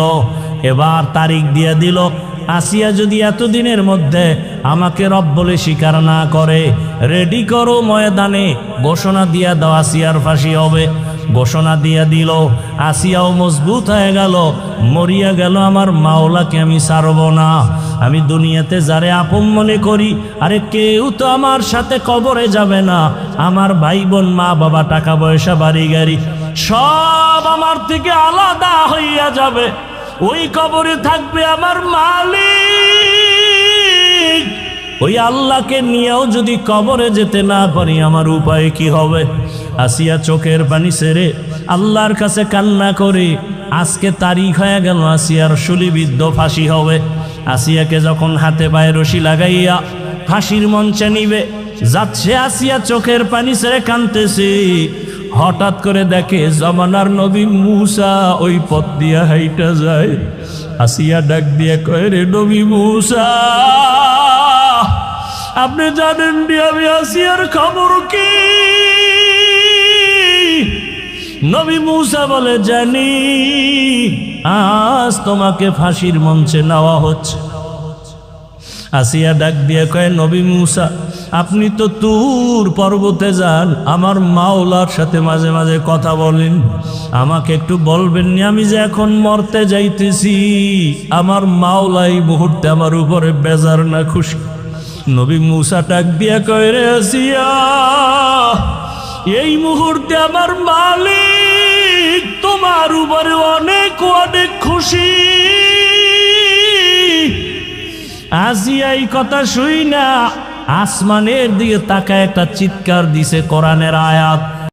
এবার তারিখ দিয়ে দিল, আসিয়া যদি এতদিনের মধ্যে আমাকে রব বলে স্বীকার না করে, রেডি করো ময়দানে, ঘোষণা দিয়া দাও আসিয়ার ফাঁসি হবে। ঘোষণা দিয়া দিল, আসিয়াও মজবুত হয়ে গেল, মরিয়া গেল আমার মাওলাকে আমি ছাড়ব না। আমি দুনিয়াতে যারে আপন মনে করি, আরে কেউ তো আমার সাথে কবরে যাবে না। আমার ভাই বোন মা বাবা টাকা পয়সা বাড়ি গাড়ি সব আমার থেকে আলাদা হইয়া যাবে, ওই কবরে থাকবে আমার মালিক। ওই আল্লাহকে নিয়েও যদি কবরে যেতে না পারি আমার উপায় কি হবে? আসিয়া চোখের পানি ছেড়ে আল্লাহর কাছে কান্না করে, আজকে তারিখ হয়ে গেল আসিয়ার শুলিবিদ্ধ ফাঁসি হবে। আসিয়াকে যখন হাতে পায়ে রশি লাগাইয়া ফাঁসির মঞ্চে নিবে যাচ্ছে, আসিয়া চোখের পানি ছেড়ে কাঁদতেছে। হঠাৎ করে দেখে জমানার নবী মূসা ওই পথ দিয়া হাইটা যায়। আসিয়া ডাক দিয়ে কয়, রে নবী মূসা, আপনি জানেন নি আমি আসিয়ার খবর কি? নবী মূসা বলে, জানি, আজ তোমাকে ফাঁসির মঞ্চে নেওয়া হচ্ছে। আসিয়া ডাক দিয়ে কয়, নবী মূসা, আপনি তো তুর পর্বতে যান, আমার মাওলার সাথে মাঝে মাঝে কথা বলেন, আমাকে একটু বলবেন নি আমি যে এখন মরতে যাইতেছি, আমার মাওলা এই মুহূর্তে আমার উপরে বেজার না খুশি? নবী মূসা ডাক দিয়া কয়, রে আসিয়া, এই মুহূর্তে আমার মালিক তোমার উপরে অনেক অনেক খুশি। আসিয়া এই কথা শুই না আসমানের দিকে তাকায় একটা চিৎকার দিছে কোরআনের আয়াত।